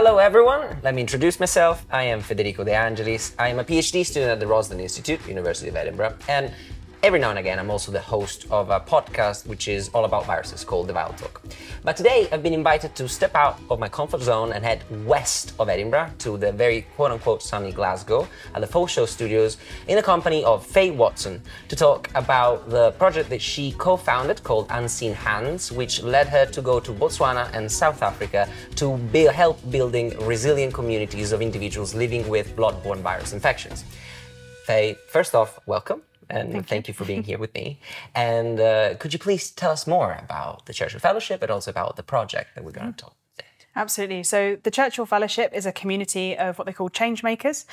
Hello everyone, let me introduce myself. I am Federico De Angelis. I am a PhD student at the Roslin Institute, University of Edinburgh, and every now and again I'm also the host of a podcast which is all about viruses called The Viral Talk. But today I've been invited to step out of my comfort zone and head west of Edinburgh to the very quote-unquote sunny Glasgow at the Faux Show Studios in the company of Faye Watson to talk about the project that she co-founded called Unseen Hands, which led her to go to Botswana and South Africa to help building resilient communities of individuals living with blood-borne virus infections. Faye, first off, welcome. And thank you for being here with me. And could you please tell us more about the Churchill Fellowship and also about the project that we're going to talk about? Absolutely. So the Churchill Fellowship is a community of what they call change makers.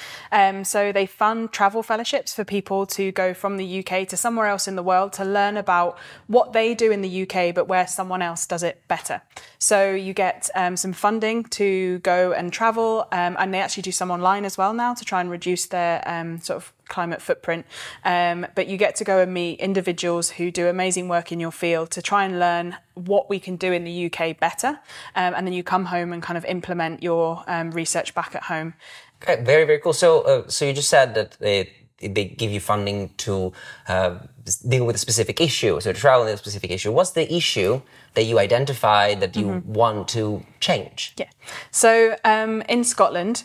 So they fund travel fellowships for people to go from the UK to somewhere else in the world to learn about what they do in the UK, but where someone else does it better. So you get some funding to go and travel, and they actually do some online as well now to try and reduce their sort of climate footprint. But you get to go and meet individuals who do amazing work in your field to try and learn what we can do in the UK better. And then you come home and kind of implement your research back at home. Okay, very, very cool. So you just said that they give you funding to deal with a specific issue, so to travel with a specific issue. What's the issue that you identified that you want to change? Yeah. So in Scotland,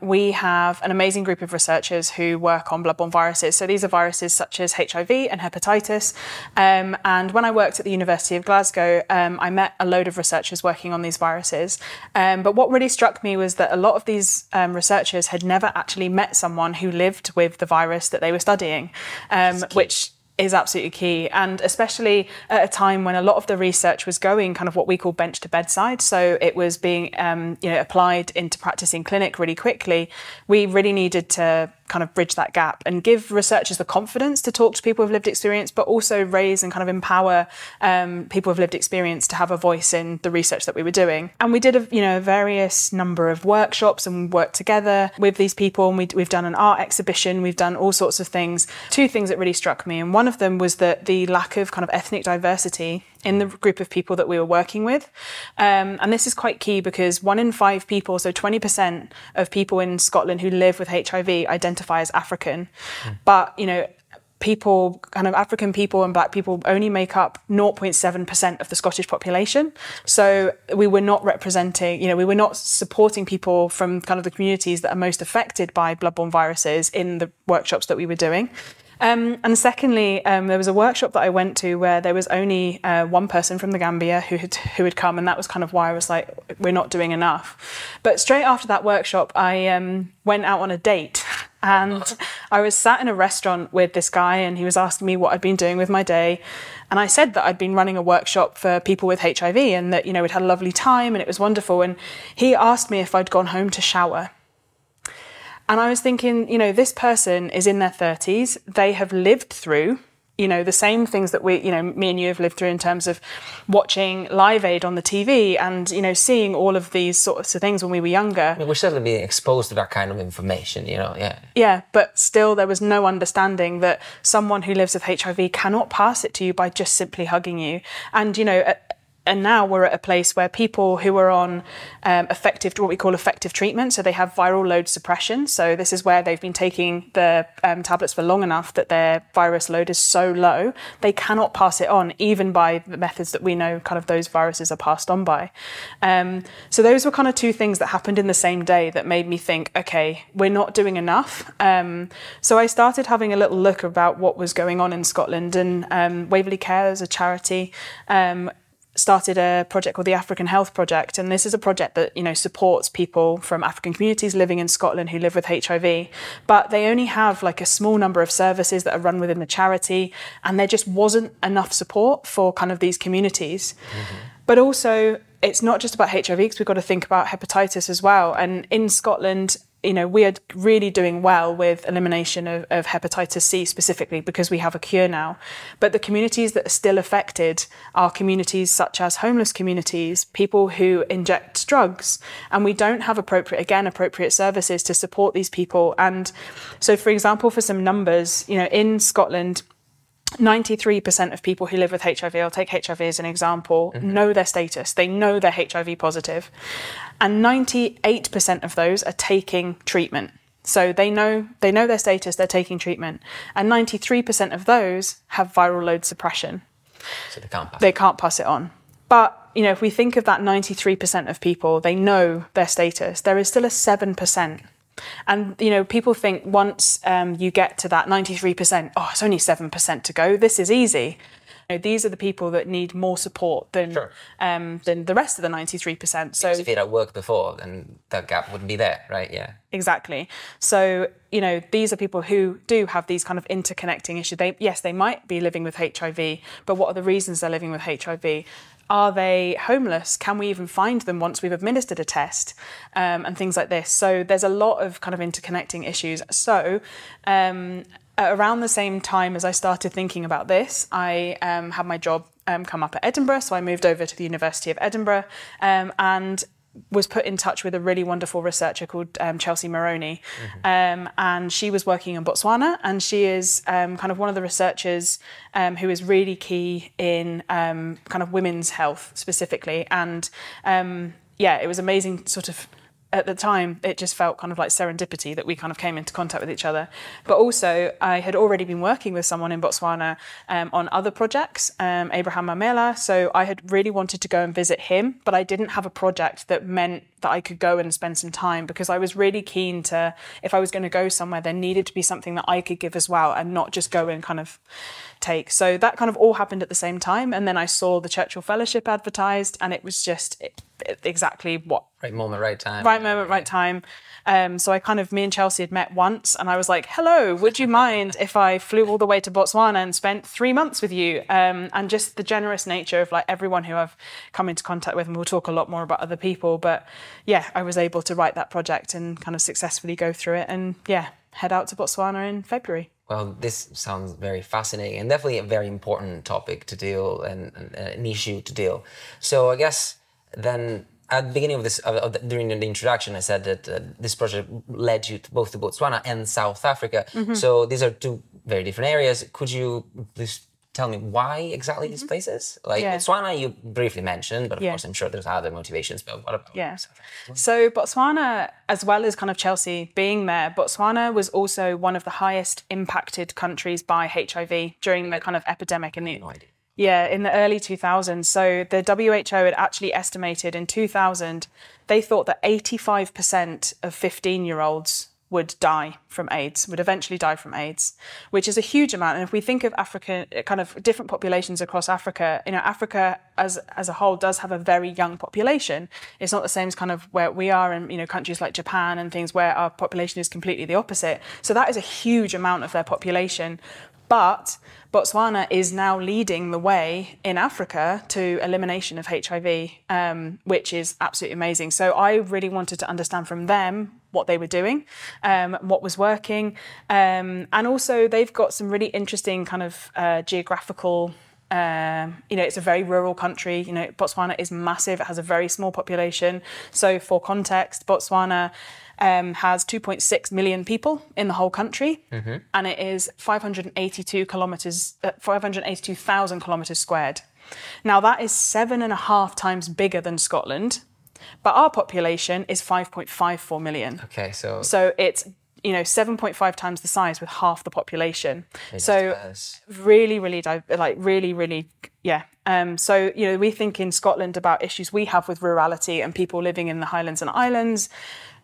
we have an amazing group of researchers who work on bloodborne viruses. So these are viruses such as HIV and hepatitis. And when I worked at the University of Glasgow, I met a load of researchers working on these viruses. But what really struck me was that a lot of these researchers had never actually met someone who lived with the virus that they were studying, which is absolutely key, and especially at a time when a lot of the research was going kind of what we call bench to bedside, so it was being applied into practice in clinic really quickly. We really needed to kind of bridge that gap and give researchers the confidence to talk to people with lived experience, but also raise and kind of empower people with lived experience to have a voice in the research that we were doing. And we did a various number of workshops and worked together with these people, and we've done an art exhibition, we've done all sorts of things. Two things that really struck me, and one of them was that the lack of kind of ethnic diversity in the group of people that we were working with. And this is quite key because 1 in 5 people, so 20% of people in Scotland who live with HIV identify as African. But, people, kind of African people and Black people only make up 0.7% of the Scottish population. So we were not representing, we were not supporting people from kind of the communities that are most affected by bloodborne viruses in the workshops that we were doing. And secondly, there was a workshop that I went to where there was only one person from the Gambia who had come, and that was kind of why I was like, we're not doing enough. But straight after that workshop, I went out on a date, and I was sat in a restaurant with this guy, and he was asking me what I'd been doing with my day. And I said that I'd been running a workshop for people with HIV and that, we'd had a lovely time and it was wonderful. And he asked me if I'd gone home to shower. And I was thinking, this person is in their 30s. They have lived through, the same things that me and you have lived through in terms of watching Live Aid on the TV and, seeing all of these sorts of things when we were younger. I mean, we're certainly being exposed to that kind of information, yeah. Yeah, but still there was no understanding that someone who lives with HIV cannot pass it to you by just simply hugging you. And, and now we're at a place where people who are on what we call effective treatment, so they have viral load suppression. So this is where they've been taking the tablets for long enough that their virus load is so low, they cannot pass it on, even by the methods that we know kind of those viruses are passed on by. So those were kind of two things that happened in the same day that made me think, okay, we're not doing enough. So I started having a little look about what was going on in Scotland, and Waverley Care is a charity, started a project called the African Health Project, and this is a project that supports people from African communities living in Scotland who live with HIV, but they only have like a small number of services that are run within the charity, and there just wasn't enough support for kind of these communities. But also it's not just about HIV, because we've got to think about hepatitis as well. And in Scotland, we are really doing well with elimination of hepatitis C specifically because we have a cure now. But the communities that are still affected are communities such as homeless communities, people who inject drugs, and we don't have appropriate services to support these people. And so, for example, for some numbers, in Scotland, 93% of people who live with HIV, I'll take HIV as an example, know their status. They know they're HIV positive. And 98% of those are taking treatment. So they know their status, they're taking treatment. And 93% of those have viral load suppression. So they can't pass it on. But, if we think of that 93% of people, they know their status, there is still a 7%. And, people think once you get to that 93%, it's only 7% to go, this is easy. These are the people that need more support than the rest of the 93%. So if it had worked before, then that gap wouldn't be there, right? Yeah. Exactly. So, these are people who do have these kind of interconnecting issues. They might be living with HIV, but what are the reasons they're living with HIV? Are they homeless? Can we even find them once we've administered a test? And things like this. So there's a lot of kind of interconnecting issues. So around the same time as I started thinking about this, I had my job come up at Edinburgh. So I moved over to the University of Edinburgh and was put in touch with a really wonderful researcher called Chelsea Moroney. And she was working in Botswana, and she is kind of one of the researchers who is really key in kind of women's health specifically. And it was amazing sort of. At the time, it just felt kind of like serendipity that we kind of came into contact with each other. But also, I had already been working with someone in Botswana on other projects, Abraham Mamela. So I had really wanted to go and visit him, but I didn't have a project that meant that I could go and spend some time, because I was really keen to, if I was going to go somewhere, there needed to be something that I could give as well and not just go and kind of take. So that kind of all happened at the same time. And then I saw the Churchill Fellowship advertised, and it was just exactly what. Right moment, right time. Right moment, right time. So me and Chelsea had met once, and I was like, hello, would you mind if I flew all the way to Botswana and spent 3 months with you? And just the generous nature of like everyone who I've come into contact with, and we'll talk a lot more about other people. But yeah, I was able to write that project and kind of successfully go through it, and head out to Botswana in February. Well, this sounds very fascinating and definitely a very important topic to deal and an issue to deal. So I guess then at the beginning of this, during the introduction, I said that this project led you both to Botswana and South Africa. So these are two very different areas. Could you please tell me why exactly these places? Like Botswana, you briefly mentioned, but of course I'm sure there's other motivations. But what about South Africa? So Botswana, as well as kind of Chelsea being there, Botswana was also one of the highest impacted countries by HIV during the kind of epidemic in the. No idea. Yeah, in the early 2000s. So the WHO had actually estimated in 2000, they thought that 85% of 15-year-olds would die from AIDS, would eventually die from AIDS, which is a huge amount. And if we think of Africa, kind of different populations across Africa, Africa as a whole does have a very young population. It's not the same as kind of where we are in, countries like Japan and things where our population is completely the opposite. So that is a huge amount of their population. But Botswana is now leading the way in Africa to elimination of HIV, which is absolutely amazing. So I really wanted to understand from them what they were doing, what was working. And also they've got some really interesting kind of geographical, it's a very rural country. Botswana is massive. It has a very small population. So for context, Botswana has 2.6 million people in the whole country, and it is 582,000 kilometres squared. Now that is 7.5 times bigger than Scotland, but our population is 5.54 million. Okay, so it's 7.5 times the size with half the population. So really, yeah. So we think in Scotland about issues we have with rurality and people living in the Highlands and Islands.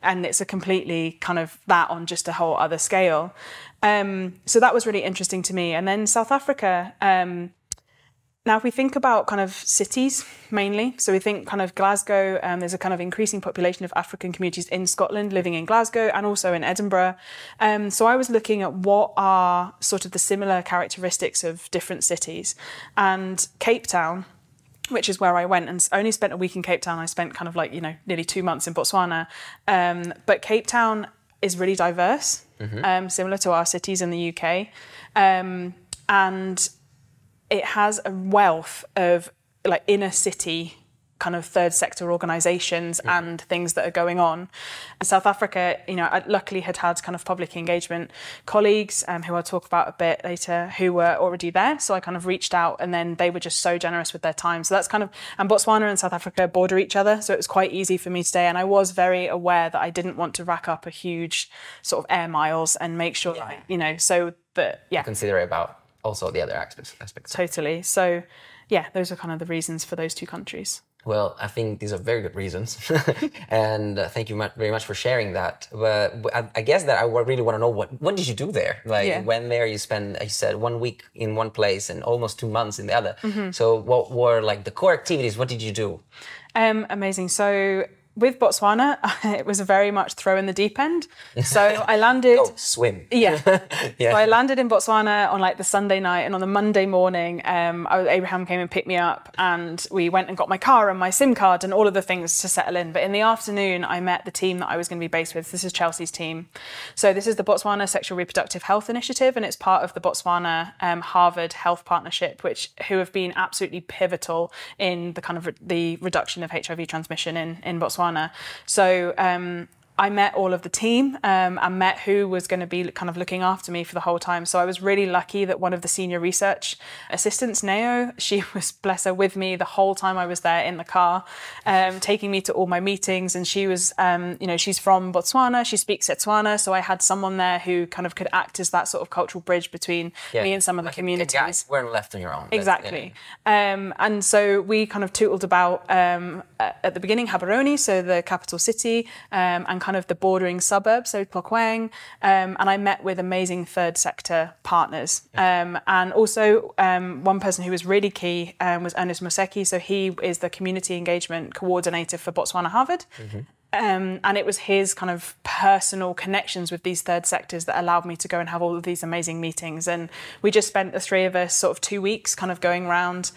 And it's a completely kind of that on just a whole other scale. So that was really interesting to me. And then South Africa, now if we think about kind of cities mainly, so we think kind of Glasgow, there's a kind of increasing population of African communities in Scotland living in Glasgow and also in Edinburgh. So I was looking at what are sort of the similar characteristics of different cities. And Cape Town, which is where I went, and only spent a week in Cape Town. I spent kind of like, nearly 2 months in Botswana. But Cape Town is really diverse, similar to our cities in the UK. And it has a wealth of like inner city kind of third sector organisations and things that are going on. In South Africa, I luckily had kind of public engagement colleagues who I'll talk about a bit later, who were already there. So I kind of reached out, and then they were just so generous with their time. So that's kind of, and Botswana and South Africa border each other, so it was quite easy for me to stay. And I was very aware that I didn't want to rack up a huge sort of air miles and make sure that, so that, Consider about also the other aspects. Totally. So, those are kind of the reasons for those two countries. Well, I think these are very good reasons. And thank you very much for sharing that. But I guess that I really want to know, what did you do there? When there you spent, you said 1 week in one place and almost 2 months in the other. So what were the core activities? What did you do? Amazing. So with Botswana, it was very much throw in the deep end. So I landed... Go swim. Yeah. So I landed in Botswana on the Sunday night, and on the Monday morning, Abraham came and picked me up, and we went and got my car and my SIM card and all of the things to settle in. But in the afternoon, I met the team that I was going to be based with. This is Chelsea's team. So this is the Botswana Sexual Reproductive Health Initiative, and it's part of the Botswana Harvard Health Partnership, who have been absolutely pivotal in the kind of the reduction of HIV transmission in Botswana. So I met all of the team and met who was going to be kind of looking after me for the whole time. So I was really lucky that one of the senior research assistants, Neo, she was, bless her, with me the whole time I was there in the car, taking me to all my meetings. And she was, she's from Botswana, she speaks Setswana. So I had someone there who kind of could act as that sort of cultural bridge between me and some of the communities. Guys weren't left on your own. Exactly. And so we kind of tootled about at the beginning, Gaborone, so the capital city, and kind of the bordering suburbs, so Ploquang, and I met with amazing third sector partners. And also one person who was really key was Ernest Moseki, so he is the community engagement coordinator for Botswana Harvard. And it was his kind of personal connections with these third sectors that allowed me to go and have all of these amazing meetings. And we just spent, the three of us, sort of 2 weeks kind of going around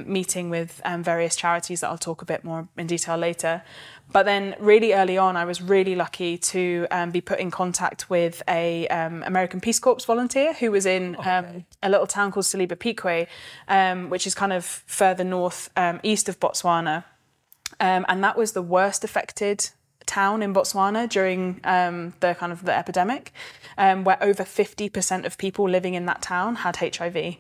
meeting with various charities that I'll talk a bit more in detail later. But then really early on, I was really lucky to be put in contact with a American Peace Corps volunteer who was in a little town called Saliba Pikwe, which is kind of further north, east of Botswana. And that was the worst affected town in Botswana during the epidemic, where over 50% of people living in that town had HIV.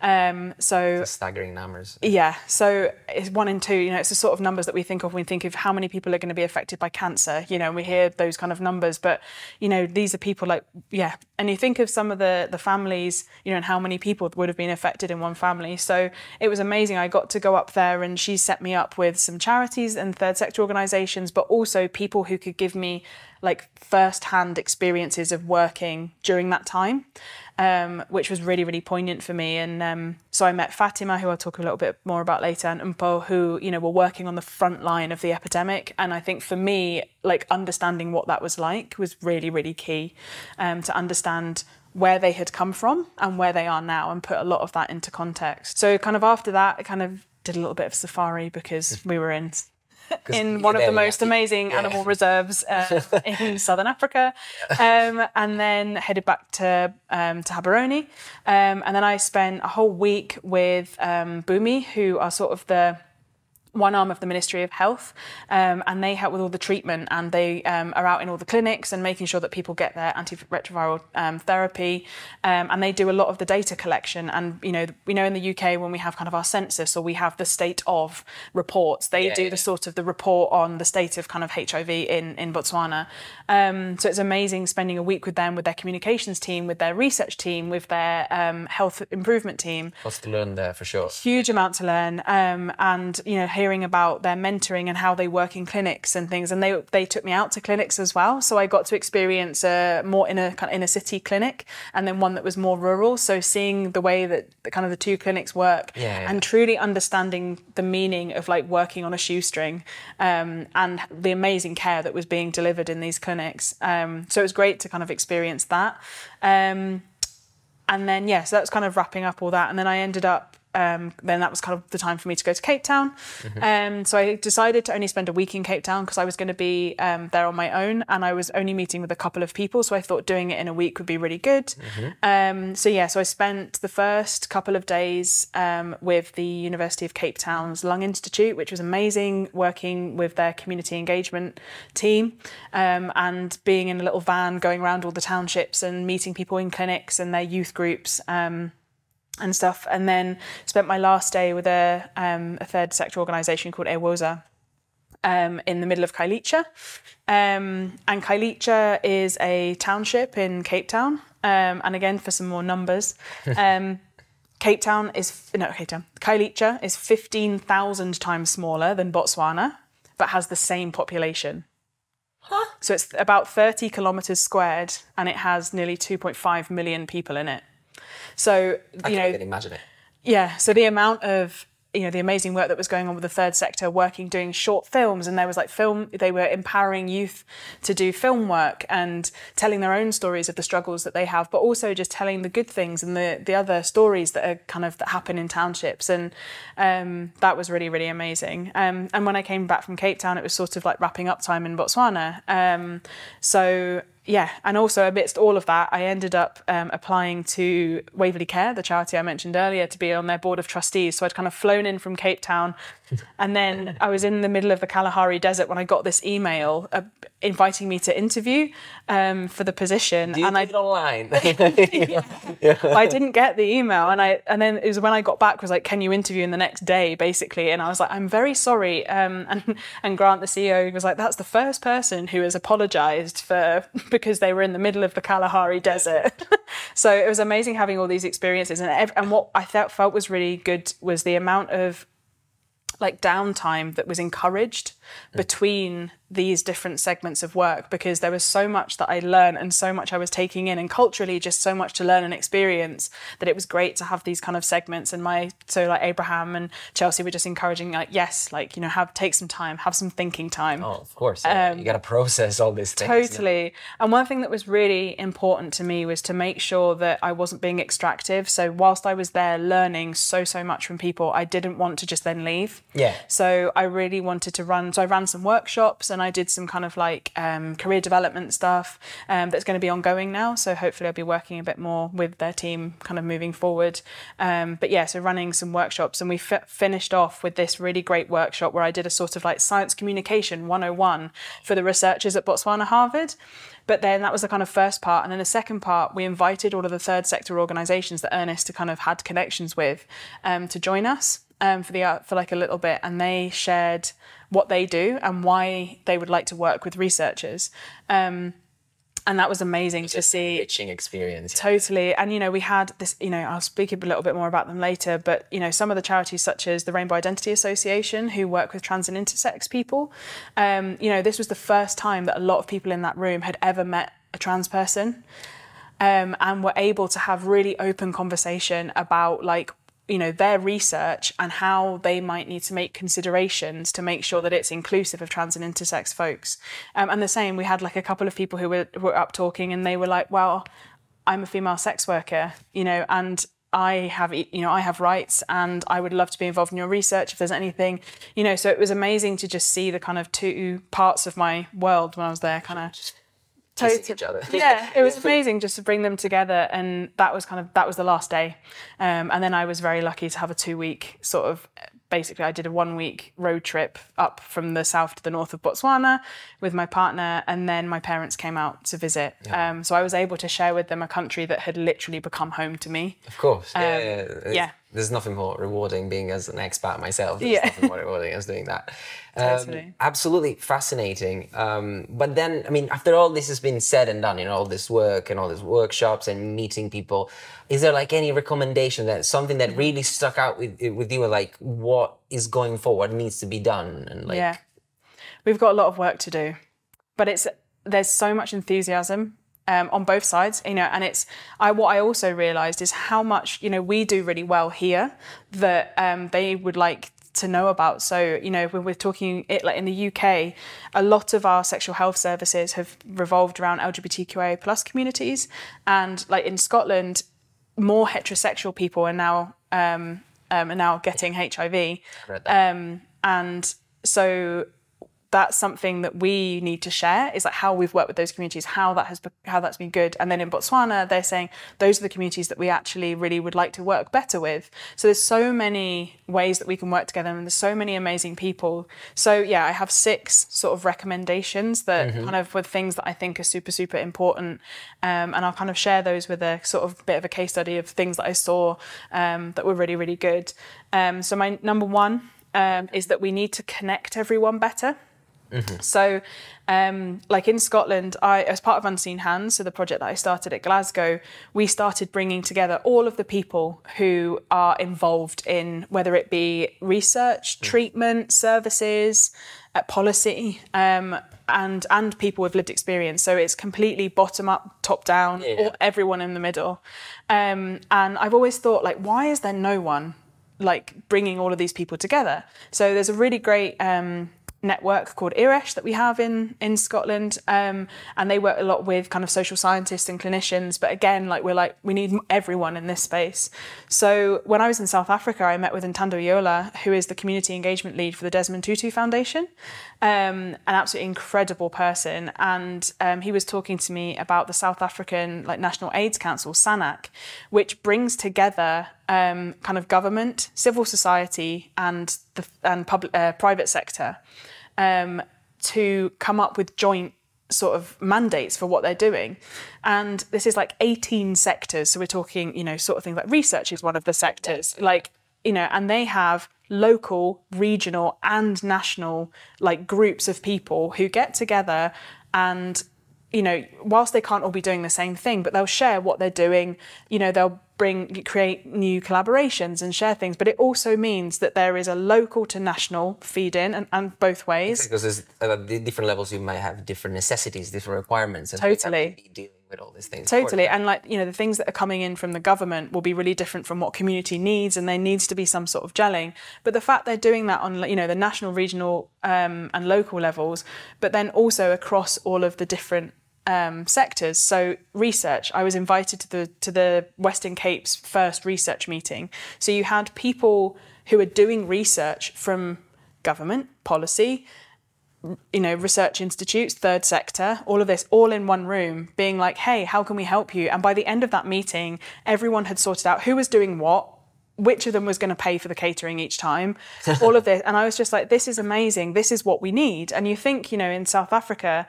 So that's staggering numbers. Yeah, so it's 1 in 2. It's the sort of numbers that we think of when we think of how many people are going to be affected by cancer. And we hear those kind of numbers, but these are people and you think of some of the families, and how many people would have been affected in one family. So it was amazing. I got to go up there, and she set me up with some charities and third sector organisations, but also people who could give me first-hand experiences of working during that time, which was really, really poignant for me. And so I met Fatima, who I'll talk a little bit more about later, and Umpo, who, were working on the front line of the epidemic. And I think for me, understanding what that was like was really, really key, to understand where they had come from and where they are now, and put a lot of that into context. So kind of after that, I kind of did a little bit of safari, because we were in one of the most amazing animal reserves in Southern Africa, and then headed back to Gaborone, and then I spent a whole week with Bumi, who are sort of the one arm of the Ministry of Health, and they help with all the treatment, and they are out in all the clinics and making sure that people get their antiretroviral therapy, and they do a lot of the data collection. And we know in the UK, when we have kind of our census, or we have the state of reports, they do the sort of the report on the state of kind of HIV in Botswana. So it's amazing spending a week with them, with their communications team, with their research team, with their health improvement team. Lots to learn there, for sure. Huge amount to learn, and hearing about their mentoring and how they work in clinics and things. And they took me out to clinics as well, so I got to experience more in a city clinic, and then one that was more rural. So seeing the way that kind of the two clinics work, and truly understanding the meaning of working on a shoestring, and the amazing care that was being delivered in these clinics. So it was great to kind of experience that. And then so that's kind of wrapping up all that. And then I ended up then that was kind of the time for me to go to Cape Town. So I decided to only spend a week in Cape Town because I was going to be there on my own, and I was only meeting with a couple of people. So I thought doing it in a week would be really good. So I spent the first couple of days with the University of Cape Town's Lung Institute, which was amazing, working with their community engagement team and being in a little van going around all the townships and meeting people in clinics and their youth groups and stuff. And then spent my last day with a third sector organisation called Ewoza in the middle of Kailicha. And Kailicha is a township in Cape Town. And again, for some more numbers, Kailicha is 15,000 times smaller than Botswana, but has the same population. Huh? So it's about 30 kilometres squared, and it has nearly 2.5 million people in it. So, I can't even imagine it. Yeah, so the amount of, the amazing work that was going on with the third sector, doing short films, and there was they were empowering youth to do film work and telling their own stories of the struggles that they have, but also just telling the good things and the other stories that are that happen in townships. And that was really, really amazing. And when I came back from Cape Town, it was sort of like wrapping up time in Botswana. Yeah, and also amidst all of that, I ended up applying to Waverley Care, the charity I mentioned earlier, to be on their board of trustees. So I'd kind of flown in from Cape Town, and then I was in the middle of the Kalahari Desert when I got this email inviting me to interview for the position. And I did online. I didn't get the email, and then it was when I got back was like, can you interview in the next day, basically? And I was like, I'm very sorry. And Grant, the CEO, was like, that's the first person who has apologised because they were in the middle of the Kalahari Desert. So it was amazing having all these experiences, and what I felt was really good was the amount of downtime that was encouraged between these different segments of work, because there was so much that I learned and so much I was taking in, and culturally just so much to learn and experience, that it was great to have these kind of segments. And Abraham and Chelsea were just encouraging take some time, have some thinking time. Oh, of course. You got to process all these things. Totally. And one thing that was really important to me was to make sure that I wasn't being extractive. So whilst I was there learning so much from people, I didn't want to just then leave. Yeah. So I really wanted to I ran some workshops, and I did some kind of career development stuff that's going to be ongoing now. So hopefully I'll be working a bit more with their team kind of moving forward. So running some workshops, and we finished off with this really great workshop where I did a sort of science communication 101 for the researchers at Botswana Harvard. But then that was the kind of first part. And then the second part, we invited all of the third sector organisations that Ernest kind of had connections with to join us for a little bit. And they shared what they do and why they would like to work with researchers. And that was amazing to see. Pitching experience. Totally. And, we had this, I'll speak a little bit more about them later, but, some of the charities such as the Rainbow Identity Association, who work with trans and intersex people, this was the first time that a lot of people in that room had ever met a trans person, and were able to have really open conversation about their research and how they might need to make considerations to make sure that it's inclusive of trans and intersex folks. And the same, we had a couple of people who were up talking, and they were like, well, I'm a female sex worker, and I have rights, and I would love to be involved in your research if there's anything, so it was amazing to just see the kind of two parts of my world when I was there, kind of each other. Yeah, it was amazing just to bring them together, and that was the last day. And then I was very lucky to have a 2-week sort of, basically I did a 1-week road trip up from the south to the north of Botswana with my partner, and then my parents came out to visit. Yeah. So I was able to share with them a country that had literally become home to me. Of course, yeah. There's nothing more rewarding being as an expat myself. There's nothing more rewarding as doing that. Totally. Absolutely fascinating. But then, after all this has been said and done, all this work and all these workshops and meeting people, is there any recommendation, that something that really stuck out with you, what is going forward, needs to be done? And Yeah, we've got a lot of work to do, but there's so much enthusiasm on both sides, and what I also realised is how much, we do really well here that they would like to know about. So, when we're talking in the UK, a lot of our sexual health services have revolved around LGBTQIA plus communities, and in Scotland, more heterosexual people are now are now getting HIV. Read that. And so that's something that we need to share, is like how we've worked with those communities, how that's been good. And then in Botswana, they're saying those are the communities that we actually really would like to work better with. So there's so many ways that we can work together, and there's so many amazing people. So yeah, I have 6 sort of recommendations that kind of were things that I think are super, super important. And I'll kind of share those with a sort of bit of a case study of things that I saw that were really, really good. So my number 1 is that we need to connect everyone better. So, like in Scotland, as part of Unseen Hands, so the project that I started at Glasgow, we started bringing together all of the people who are involved in, whether it be research, treatment, services, policy, and people with lived experience. So it's completely bottom up, top down, everyone in the middle. And I've always thought, like, why is there no one like bringing all of these people together? So there's a really great network called IRESH that we have in Scotland, and they work a lot with kind of social scientists and clinicians, but again, we need everyone in this space. So when I was in South Africa, I met with Ntando Yola, who is the community engagement lead for the Desmond Tutu Foundation, an absolutely incredible person, and he was talking to me about the South African National AIDS Council, SANAC, which brings together kind of government, civil society, and public, private sector to come up with joint sort of mandates for what they're doing. And this is like 18 sectors. So we're talking, sort of things like research is one of the sectors, and they have local, regional and national groups of people who get together and, whilst they can't all be doing the same thing, but they'll share what they're doing, they'll create new collaborations and share things. But it also means that there is a local to national feed in and both ways. Because there's at the different levels, you might have different necessities, different requirements. And totally. Dealing with all these things. Totally. And the things that are coming in from the government will be really different from what community needs, and there needs to be some sort of gelling. But the fact they're doing that on, the national, regional and local levels, but then also across all of the different sectors. So research, I was invited to the Western Cape's first research meeting. So you had people who are doing research from government, policy, research institutes, third sector, all of this, all in one room, being like, hey, how can we help you? And by the end of that meeting, everyone had sorted out who was doing what, which of them was going to pay for the catering each time, all of this. And I was just like, this is amazing. This is what we need. And you think, in South Africa,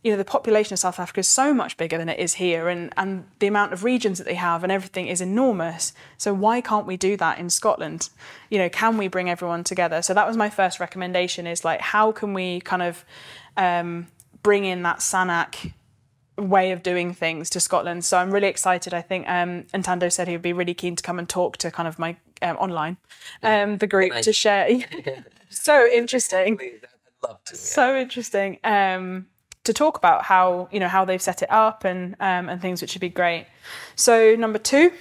the population of South Africa is so much bigger than it is here, and the amount of regions that they have and everything is enormous. So why can't we do that in Scotland? Can we bring everyone together? So that was my first recommendation, is how can we kind of bring in that SANAC way of doing things to Scotland? So I'm really excited. I think Ntando said he would be really keen to come and talk to kind of my online, the group, to share. So interesting. I'd love to. Yeah. So interesting. To talk about how they've set it up and things, which would be great. So number 2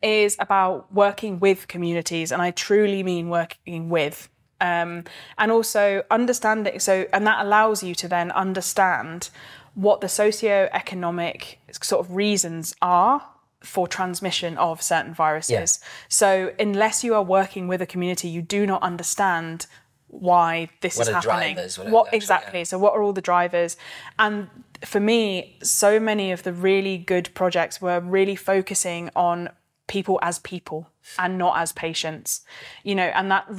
is about working with communities, and I truly mean working with, and also understanding. So, and that allows you to then understand what the socio-economic sort of reasons are for transmission of certain viruses. Yeah. So unless you are working with a community, you do not understand why this is happening. What exactly? So what are all the drivers? And for me, so many of the really good projects were really focusing on people as people and not as patients, and that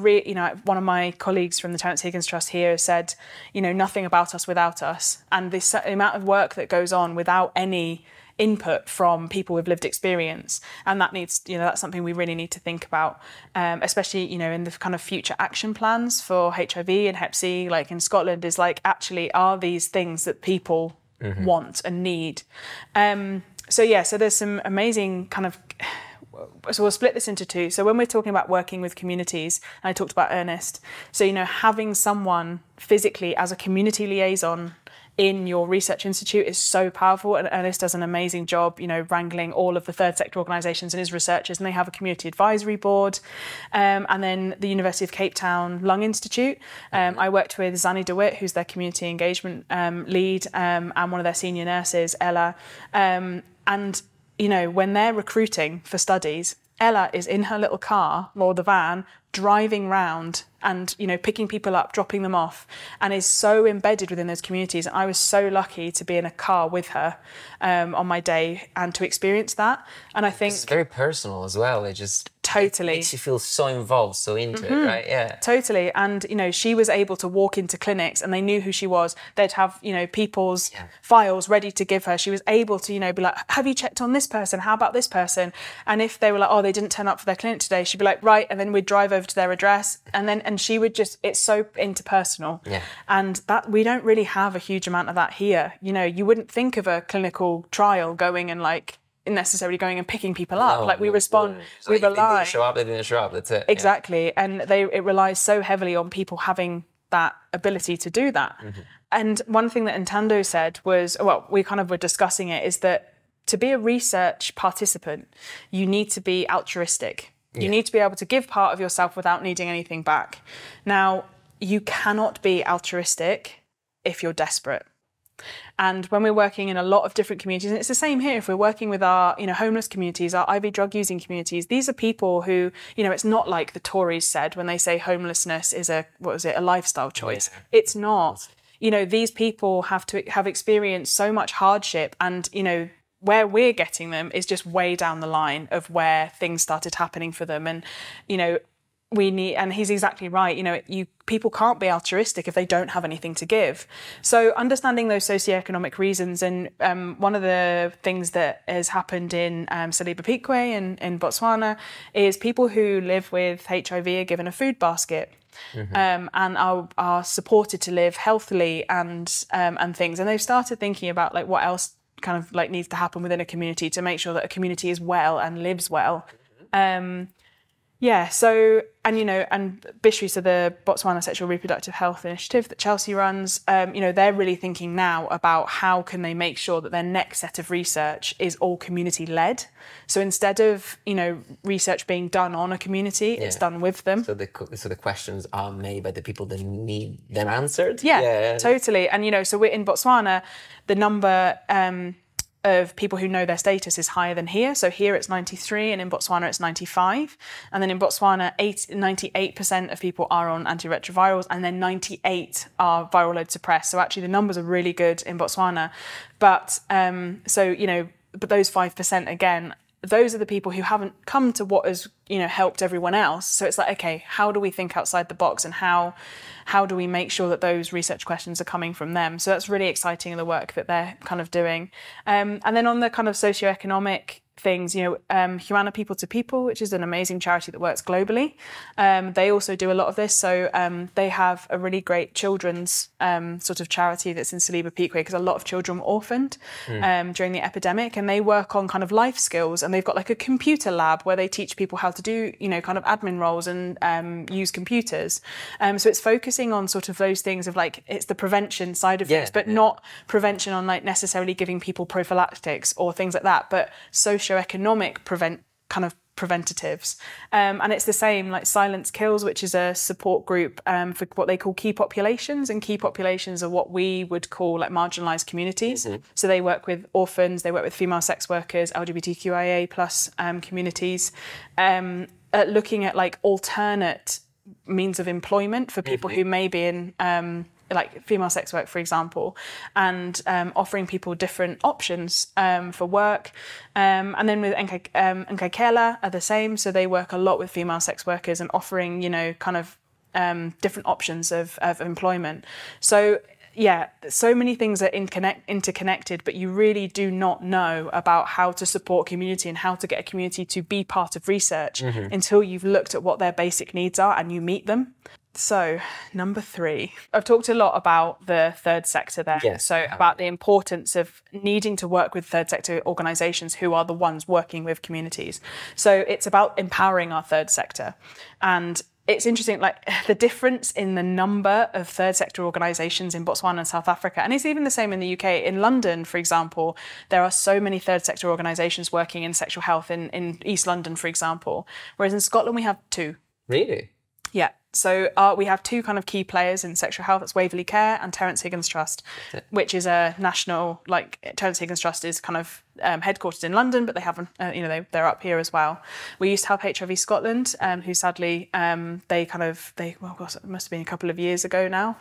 one of my colleagues from the Terence Higgins Trust here said, nothing about us without us. And this amount of work that goes on without any input from people with lived experience, and that needs, that's something we really need to think about, especially in the kind of future action plans for HIV and Hep C, like in Scotland, is actually, are these things that people want and need? So there's some amazing kind of. So we'll split this into 2. So when we're talking about working with communities, and I talked about Ernest, so having someone physically as a community liaison in your research institute is so powerful, and Ernest does an amazing job, wrangling all of the third sector organisations and his researchers, and they have a community advisory board. And then the University of Cape Town Lung Institute, I worked with Zanny DeWitt, who's their community engagement lead, and one of their senior nurses, Ella. And when they're recruiting for studies, Ella is in her little car or the van driving round and, you know, picking people up, dropping them off, and is so embedded within those communities. And I was so lucky to be in a car with her on my day and to experience that. And I think it's very personal as well. It just totally makes you feel so involved, so into it, right? Yeah. Totally. And, you know, she was able to walk into clinics and they knew who she was. They'd have, you know, people's files ready to give her. She was able to, you know, be like, have you checked on this person? How about this person? And if they were like, oh, they didn't turn up for their clinic today, she'd be like, right. And then we'd drive over to their address. And she would just, it's so interpersonal. Yeah. And that we don't really have a huge amount of that here. You know, you wouldn't think of a clinical trial going and like, necessarily going and picking people up. Like we respond, we rely. They didn't show up, they didn't show up, that's it. Exactly. Yeah. And it relies so heavily on people having that ability to do that. And one thing that Ntando said was, well, we kind of were discussing it, is that to be a research participant, you need to be altruistic. You need to be able to give part of yourself without needing anything back. Now, you cannot be altruistic if you're desperate. And when we're working in a lot of different communities, and it's the same here, if we're working with our, you know, homeless communities, our IV drug using communities, these are people who, you know, it's not like the Tories said when they say homelessness is a lifestyle choice. Yeah. It's not. You know, these people have experienced so much hardship, and, you know, where we're getting them is just way down the line of where things started happening for them. And, you know, we need, and he's exactly right, you know, people can't be altruistic if they don't have anything to give. So understanding those socioeconomic reasons, and one of the things that has happened in Saliba Pikwe in Botswana is people who live with HIV are given a food basket. And are supported to live healthily and things. And they've started thinking about like what else kind of like needs to happen within a community to make sure that a community is well and lives well. Yeah, so, and, you know, and BSRI, so the Botswana Sexual Reproductive Health Initiative that Chelsea runs, you know, they're really thinking now about how can they make sure that their next set of research is all community-led. So instead of, you know, research being done on a community, it's done with them. So the questions are made by the people that need them answered? Yeah, totally. And, you know, so we're in Botswana, the number of people who know their status is higher than here. So here it's 93 and in Botswana it's 95. And then in Botswana, 98% of people are on antiretrovirals and then 98 are viral load suppressed. So actually the numbers are really good in Botswana. But so, you know, but those 5% again, those are the people who haven't come to what has, you know, helped everyone else. So it's like, okay, how do we think outside the box, and how do we make sure that those research questions are coming from them? So that's really exciting in the work that they're kind of doing. And then on the kind of socioeconomic things, you know, Humana People to People, which is an amazing charity that works globally. They also do a lot of this. So they have a really great children's sort of charity that's in Saliba Pikwe, because a lot of children were orphaned during the epidemic, and they work on kind of life skills, and they've got like a computer lab where they teach people how to do, you know, kind of admin roles and use computers. So it's focusing on sort of those things of like, it's the prevention side of things, but not prevention on like necessarily giving people prophylactics or things like that, but socioeconomic preventatives. And it's the same, like Silence Kills, which is a support group for what they call key populations. And key populations are what we would call like marginalised communities. So they work with orphans, they work with female sex workers, LGBTQIA plus communities, looking at like alternate means of employment for people who may be in like female sex work, for example, and offering people different options for work. And then with Nkakela are the same. So they work a lot with female sex workers and offering, you know, kind of different options of employment. So yeah, so many things are interconnected, but you really do not know about how to support community and how to get a community to be part of research until you've looked at what their basic needs are and you meet them. So, number 3. I've talked a lot about the third sector there. Yes. So about the importance of needing to work with third sector organisations who are the ones working with communities. So it's about empowering our third sector. And it's interesting, like the difference in the number of third sector organisations in Botswana and South Africa, and it's even the same in the UK. In London, for example, there are so many third sector organisations working in sexual health in East London, for example, whereas in Scotland we have 2. Really? Yeah. So we have two kind of key players in sexual health. That's Waverley Care and Terence Higgins Trust, which is a national, like Terence Higgins Trust is kind of headquartered in London, but they haven't, they're up here as well. We used to have HIV Scotland, who sadly, well, gosh, it must have been a couple of years ago now.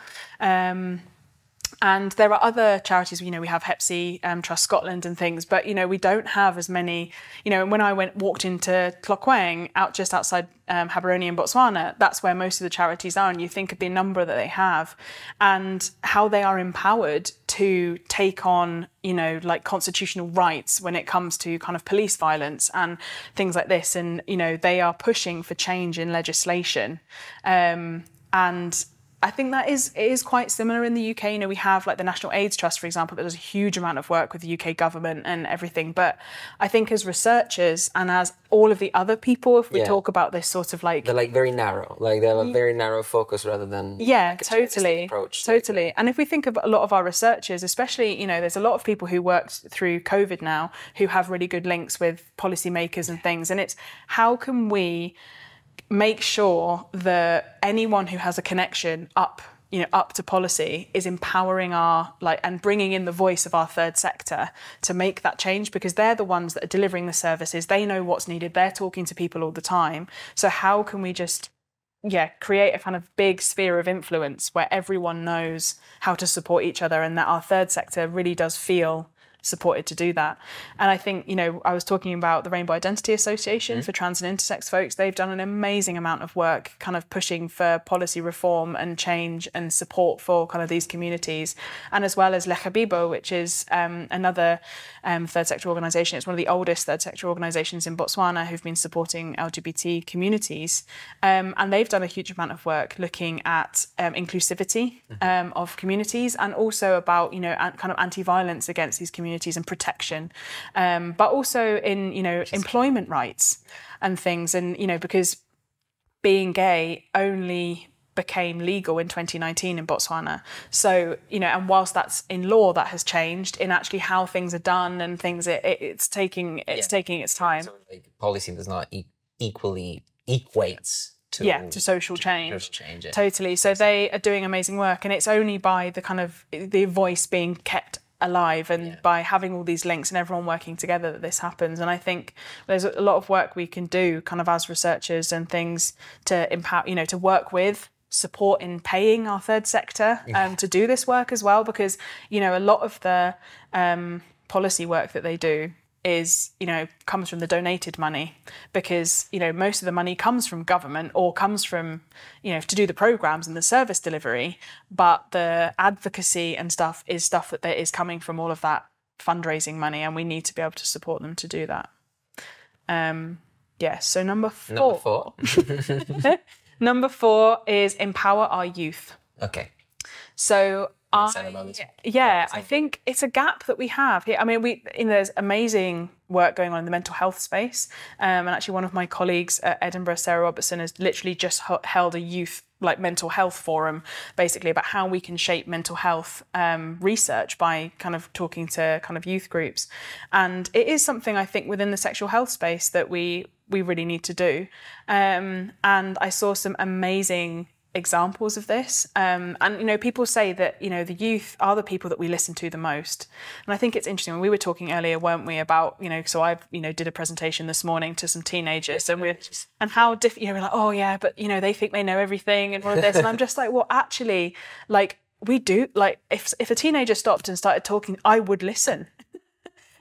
And there are other charities, we have Hep C, Trust Scotland and things, but, we don't have as many, when I walked into Cloquang, just outside Gaborone in Botswana, that's where most of the charities are. And you think of the number that they have and how they are empowered to take on, like constitutional rights when it comes to kind of police violence and things like this. And, they are pushing for change in legislation. And I think it is quite similar in the UK. We have like the National AIDS Trust, for example, that does a huge amount of work with the UK government and everything. But I think as researchers and as all of the other people, if we talk about this sort of like... They're like very narrow, like they have a very narrow focus rather than... Yeah, like totally. Approach. Totally. And if we think of a lot of our researchers, especially, there's a lot of people who worked through COVID now who have really good links with policymakers and things. And it's how can we make sure that anyone who has a connection up to policy is empowering and bringing in the voice of our third sector to make that change, because they're the ones that are delivering the services. They know what's needed. They're talking to people all the time. So how can we just, create a kind of big sphere of influence where everyone knows how to support each other and that our third sector really does feel supported to do that. And I think, I was talking about the Rainbow Identity Association for trans and intersex folks. They've done an amazing amount of work kind of pushing for policy reform and change and support for kind of these communities. And as well as Lechabibo, which is another third sector organisation. It's one of the oldest third sector organisations in Botswana who've been supporting LGBT communities. And they've done a huge amount of work looking at inclusivity of communities and also about, kind of anti-violence against these communities and protection, but also in, employment rights and things. And, because being gay only became legal in 2019 in Botswana. So, and whilst that's in law, that has changed in actually how things are done and things, it's taking its time. So, like, policy does not equally equates to social change. Yeah. Totally. So they are doing amazing work, and it's only by the kind of the voice being kept alive and by having all these links and everyone working together that this happens. And I think there's a lot of work we can do kind of as researchers and things to empower, to work with, support in paying our third sector to do this work as well, because, a lot of the policy work that they do is, comes from the donated money, because, most of the money comes from government or comes from, to do the programmes and the service delivery, but the advocacy and stuff is that is coming from all of that fundraising money, and we need to be able to support them to do that. So number four. Number 4 is empower our youth. Okay. So I think it's a gap that we have here. I mean, there's amazing work going on in the mental health space. And actually one of my colleagues at Edinburgh, Sarah Robertson, has literally just held a youth mental health forum, basically about how we can shape mental health research by kind of talking to kind of youth groups. And it is something I think within the sexual health space that we really need to do. And I saw some amazing examples of this. And, people say that, the youth are the people that we listen to the most. And I think it's interesting. When we were talking earlier, weren't we, about, so I, did a presentation this morning to some teenagers and how different, we're like, oh yeah, but, they think they know everything and all of this. And I'm just like, well, actually, we do, if a teenager stopped and started talking, I would listen.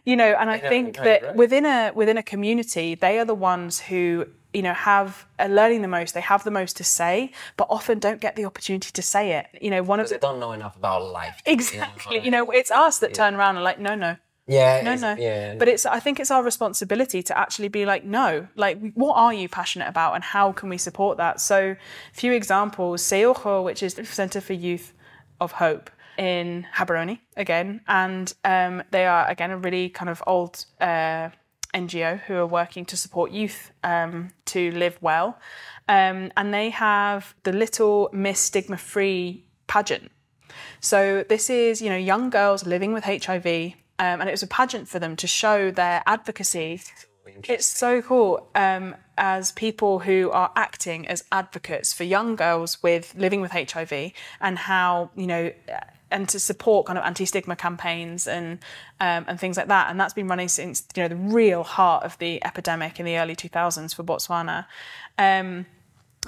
And I think that right. within a community, they are the ones who, are learning the most. They have the most to say, but often don't get the opportunity to say it. They don't know enough about life. Exactly. It's us that turn around and like, no. Yeah. No. Yeah. But I think it's our responsibility to actually be like, no, what are you passionate about and how can we support that? So a few examples, Seoho, which is the Centre for Youth of Hope in Gaborone again. And they are, again, a really kind of old NGO who are working to support youth to live well. And they have the Little Miss Stigma-Free pageant. So this is, young girls living with HIV, and it was a pageant for them to show their advocacy It's so cool. As people who are acting as advocates for young girls living with HIV, and how, you know, and to support kind of anti-stigma campaigns and things like that. And that's been running since, you know, the real heart of the epidemic in the early 2000s for Botswana.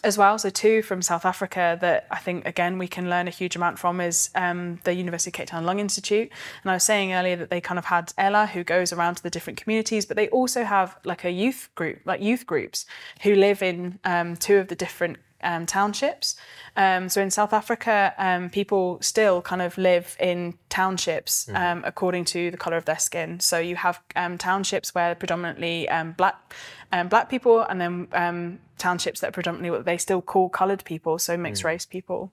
As well, so too, from South Africa, that I think, again, we can learn a huge amount from is the University of Cape Town Lung Institute. And I was saying earlier that they kind of had Ella, who goes around to the different communities, but they also have like a youth group, like youth groups who live in 2 of the different townships. So in South Africa, people still kind of live in townships according to the colour of their skin. So you have townships where predominantly black people, and then townships that are predominantly what they still call coloured people, so mixed race people.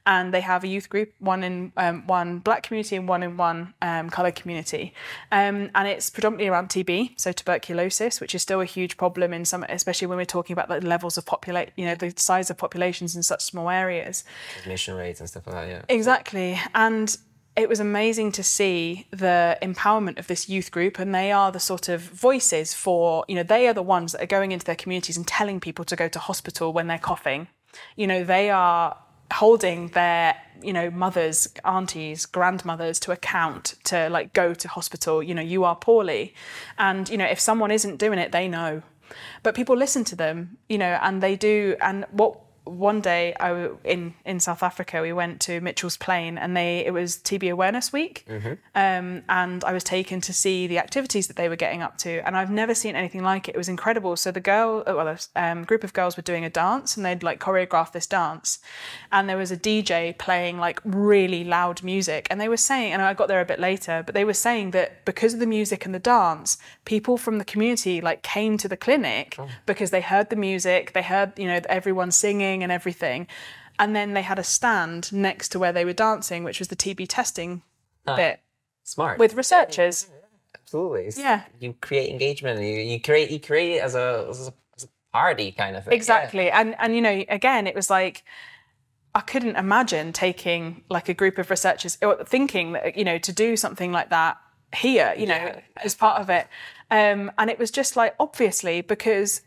And they have a youth group, one in one black community and one in one coloured community. And it's predominantly around TB, so tuberculosis, which is still a huge problem in some, especially when we're talking about the levels of the size of populations in such small areas. Transmission rates and stuff like that, yeah. Exactly. And it was amazing to see the empowerment of this youth group, and they are the sort of voices for, you know, they are the ones that are going into their communities and telling people to go to hospital when they're coughing. You know, they are holding their, you know, mothers, aunties, grandmothers to account to like go to hospital, you know, you are poorly. And, you know, if someone isn't doing it, they know. But people listen to them, you know, and they do. And one day in South Africa, we went to Mitchell's Plain, and it was TB Awareness Week, and I was taken to see the activities that they were getting up to, and I've never seen anything like it. It was incredible. So the group of girls were doing a dance, and they'd like choreographed this dance, and there was a DJ playing like really loud music, and they were saying, and I got there a bit later, but they were saying that because of the music and the dance, people from the community like came to the clinic because they heard the music, they heard, you know, everyone singing and everything, and then they had a stand next to where they were dancing, which was the TB testing bit. Smart. With researchers. Absolutely. Yeah. You create engagement. You create it as a party kind of thing. Exactly. Yeah. And you know, again, it was like, I couldn't imagine taking like a group of researchers or thinking that, you know, to do something like that here, you know, as part of it. And it was just like, obviously, because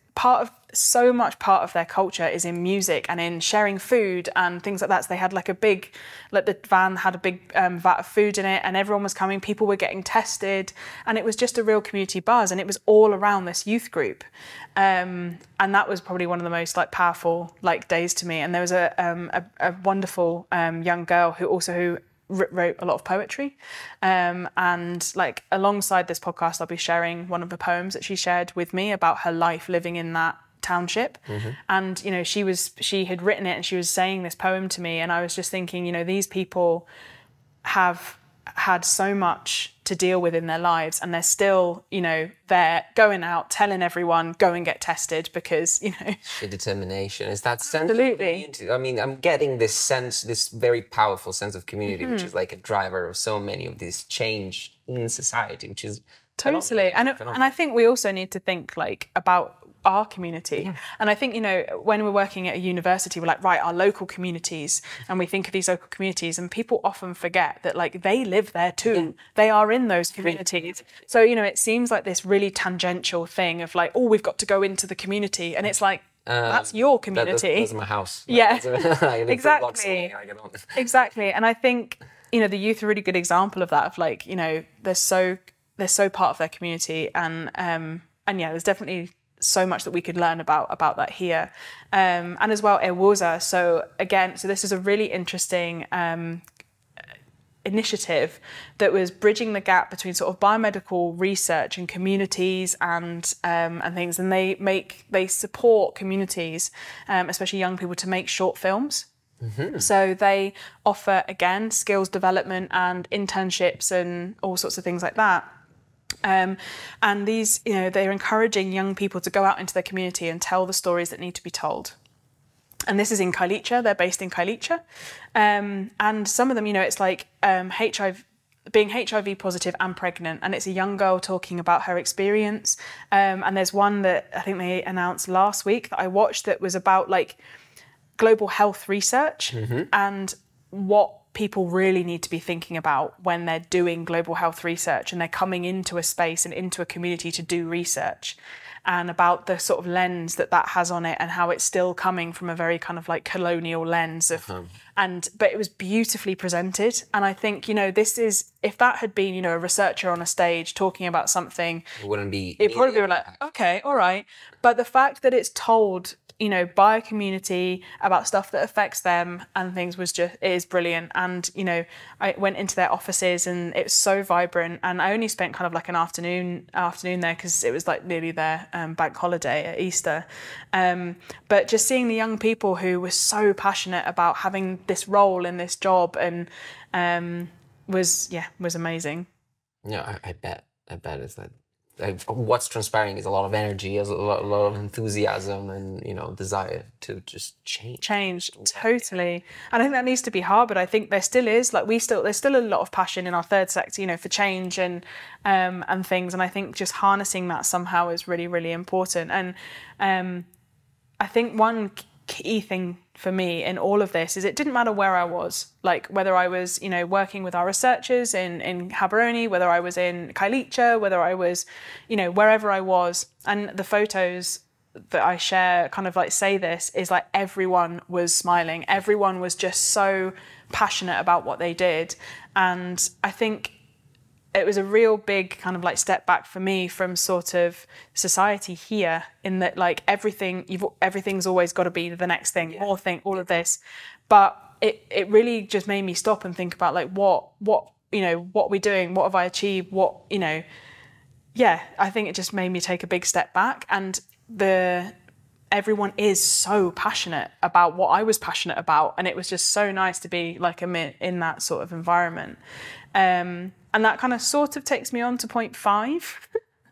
so much part of their culture is in music and in sharing food and things like that. So they had like the van had a big vat of food in it, and everyone was coming, people were getting tested, and it was just a real community buzz, and it was all around this youth group. And that was probably one of the most like powerful like days to me. And there was a wonderful young girl who wrote a lot of poetry, and like alongside this podcast I'll be sharing one of the poems that she shared with me about her life living in that township. And you know, she had written it, and she was saying this poem to me, and I was just thinking, you know, these people have had so much to deal with in their lives, and they're still, you know, they're going out telling everyone go and get tested because, you know, the determination is that sense. Absolutely. I mean, I'm getting this sense, this very powerful sense of community, which is like a driver of so many of this change in society, which is totally. And I think we also need to think like about our community. And I think, you know, when we're working at a university, we're like, right, our local communities, and we think of these local communities, and people often forget that like they live there too. They are in those communities. So, you know, it seems like this really tangential thing of like, oh, we've got to go into the community, and it's like, that's your community. That's my house. Yeah, exactly. Exactly. And I think, you know, the youth are a really good example of that, of like, you know, they're so part of their community, and yeah, there's definitely so much that we could learn about that here. And as well, Ewoza. So this is a really interesting initiative that was bridging the gap between sort of biomedical research and communities and things. And they support communities, especially young people, to make short films. So they offer, again, skills development and internships and all sorts of things like that. And these, you know, they're encouraging young people to go out into their community and tell the stories that need to be told. And this is in Khayelitsha. They're based in Khayelitsha. And some of them, you know, it's like being HIV positive and pregnant. And it's a young girl talking about her experience. And there's one that I think they announced last week that I watched that was about like global health research and what people really need to be thinking about when they're doing global health research and they're coming into a space and into a community to do research, and about the sort of lens that has on it, and how it's still coming from a very kind of like colonial lens of, but it was beautifully presented. And I think, you know, this is, if that had been, you know, a researcher on a stage talking about something, it'd probably be like, okay, all right. But the fact that it's told, you know, by a community about stuff that affects them and things is brilliant. And, you know, I went into their offices and it was so vibrant, and I only spent kind of like an afternoon there because it was like nearly their bank holiday at Easter. But just seeing the young people who were so passionate about having this role in this job and was amazing. Yeah, I bet it's like, what's transpiring is a lot of energy, a lot of enthusiasm, and, you know, desire to just change. Totally. And I think that needs to be hard, but I think there still is, like, there's still a lot of passion in our third sector, you know, for change and things. And I think just harnessing that somehow is really, really important. And I think one key thing for me in all of this is it didn't matter where I was, like whether I was, you know, working with our researchers in Gaborone, whether I was in Kailicha, whether I was, you know, wherever I was. And the photos that I share kind of like say this is like everyone was smiling. Everyone was just so passionate about what they did. And I think it was a real big kind of like step back for me from sort of society here, in that like everything's always got to be the next thing, more thing, all of this. But it really just made me stop and think about like what you know, what we're doing, what have I achieved, what, you know, I think it just made me take a big step back. And everyone is so passionate about what I was passionate about, and it was just so nice to be like in that sort of environment. And that kind of sort of takes me on to point 5.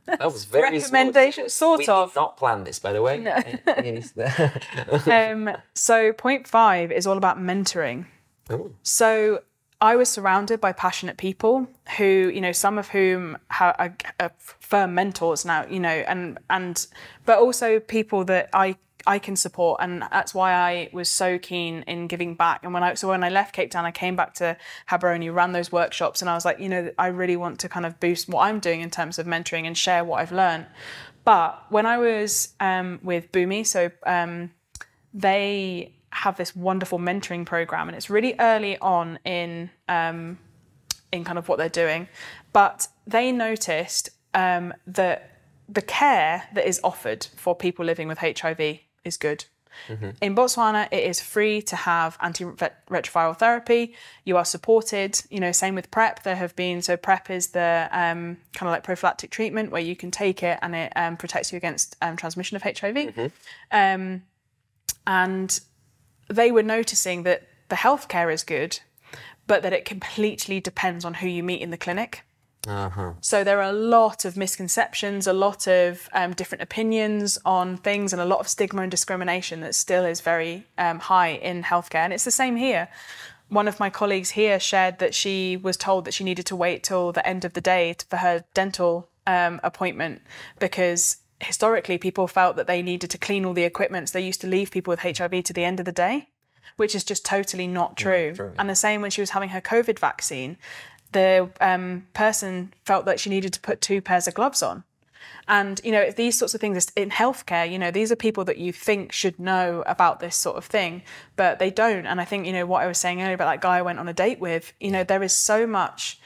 That was very recommendation, sort we of. We did not plan this, by the way. No. So point 5 is all about mentoring. Ooh. So I was surrounded by passionate people who, you know, some of whom are firm mentors now, you know, but also people that I can support, and that's why I was so keen in giving back. And when I left Cape Town, I came back to Gaborone, ran those workshops, and I was like, you know, I really want to kind of boost what I'm doing in terms of mentoring and share what I've learned. But when I was with Bumi, so they have this wonderful mentoring program, and it's really early on in kind of what they're doing, but they noticed that the care that is offered for people living with HIV is good. Mm-hmm. In Botswana, it is free to have antiretroviral therapy. You are supported, you know, same with PrEP. So PrEP is the kind of like prophylactic treatment where you can take it and it protects you against transmission of HIV. Mm-hmm. And they were noticing that the healthcare is good, but that it completely depends on who you meet in the clinic. Uh-huh. So there are a lot of misconceptions, a lot of different opinions on things, and a lot of stigma and discrimination that still is very high in healthcare. And it's the same here. One of my colleagues here shared that she was told that she needed to wait till the end of the day for her dental appointment, because historically people felt that they needed to clean all the equipment. So they used to leave people with HIV to the end of the day, which is just totally not true. Not true. And the same when she was having her COVID vaccine. The person felt that she needed to put 2 pairs of gloves on. And, you know, these sorts of things in healthcare, you know, these are people that you think should know about this sort of thing, but they don't. And I think, you know, what I was saying earlier about that guy I went on a date with, you know, there is so much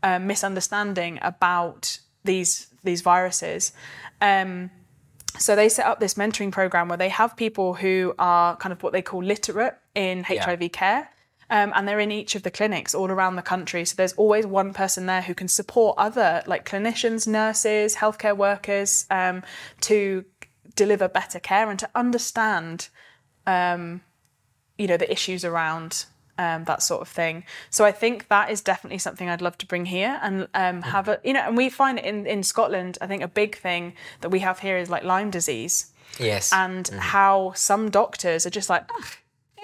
misunderstanding about these viruses. So they set up this mentoring program where they have people who are kind of what they call literate in HIV care. And they're in each of the clinics all around the country. So there's always one person there who can support other like clinicians, nurses, healthcare workers to deliver better care and to understand, you know, the issues around that sort of thing. So I think that is definitely something I'd love to bring here and have a, you know, and we find it in Scotland, I think a big thing that we have here is like Lyme disease. Yes. And how some doctors are just like,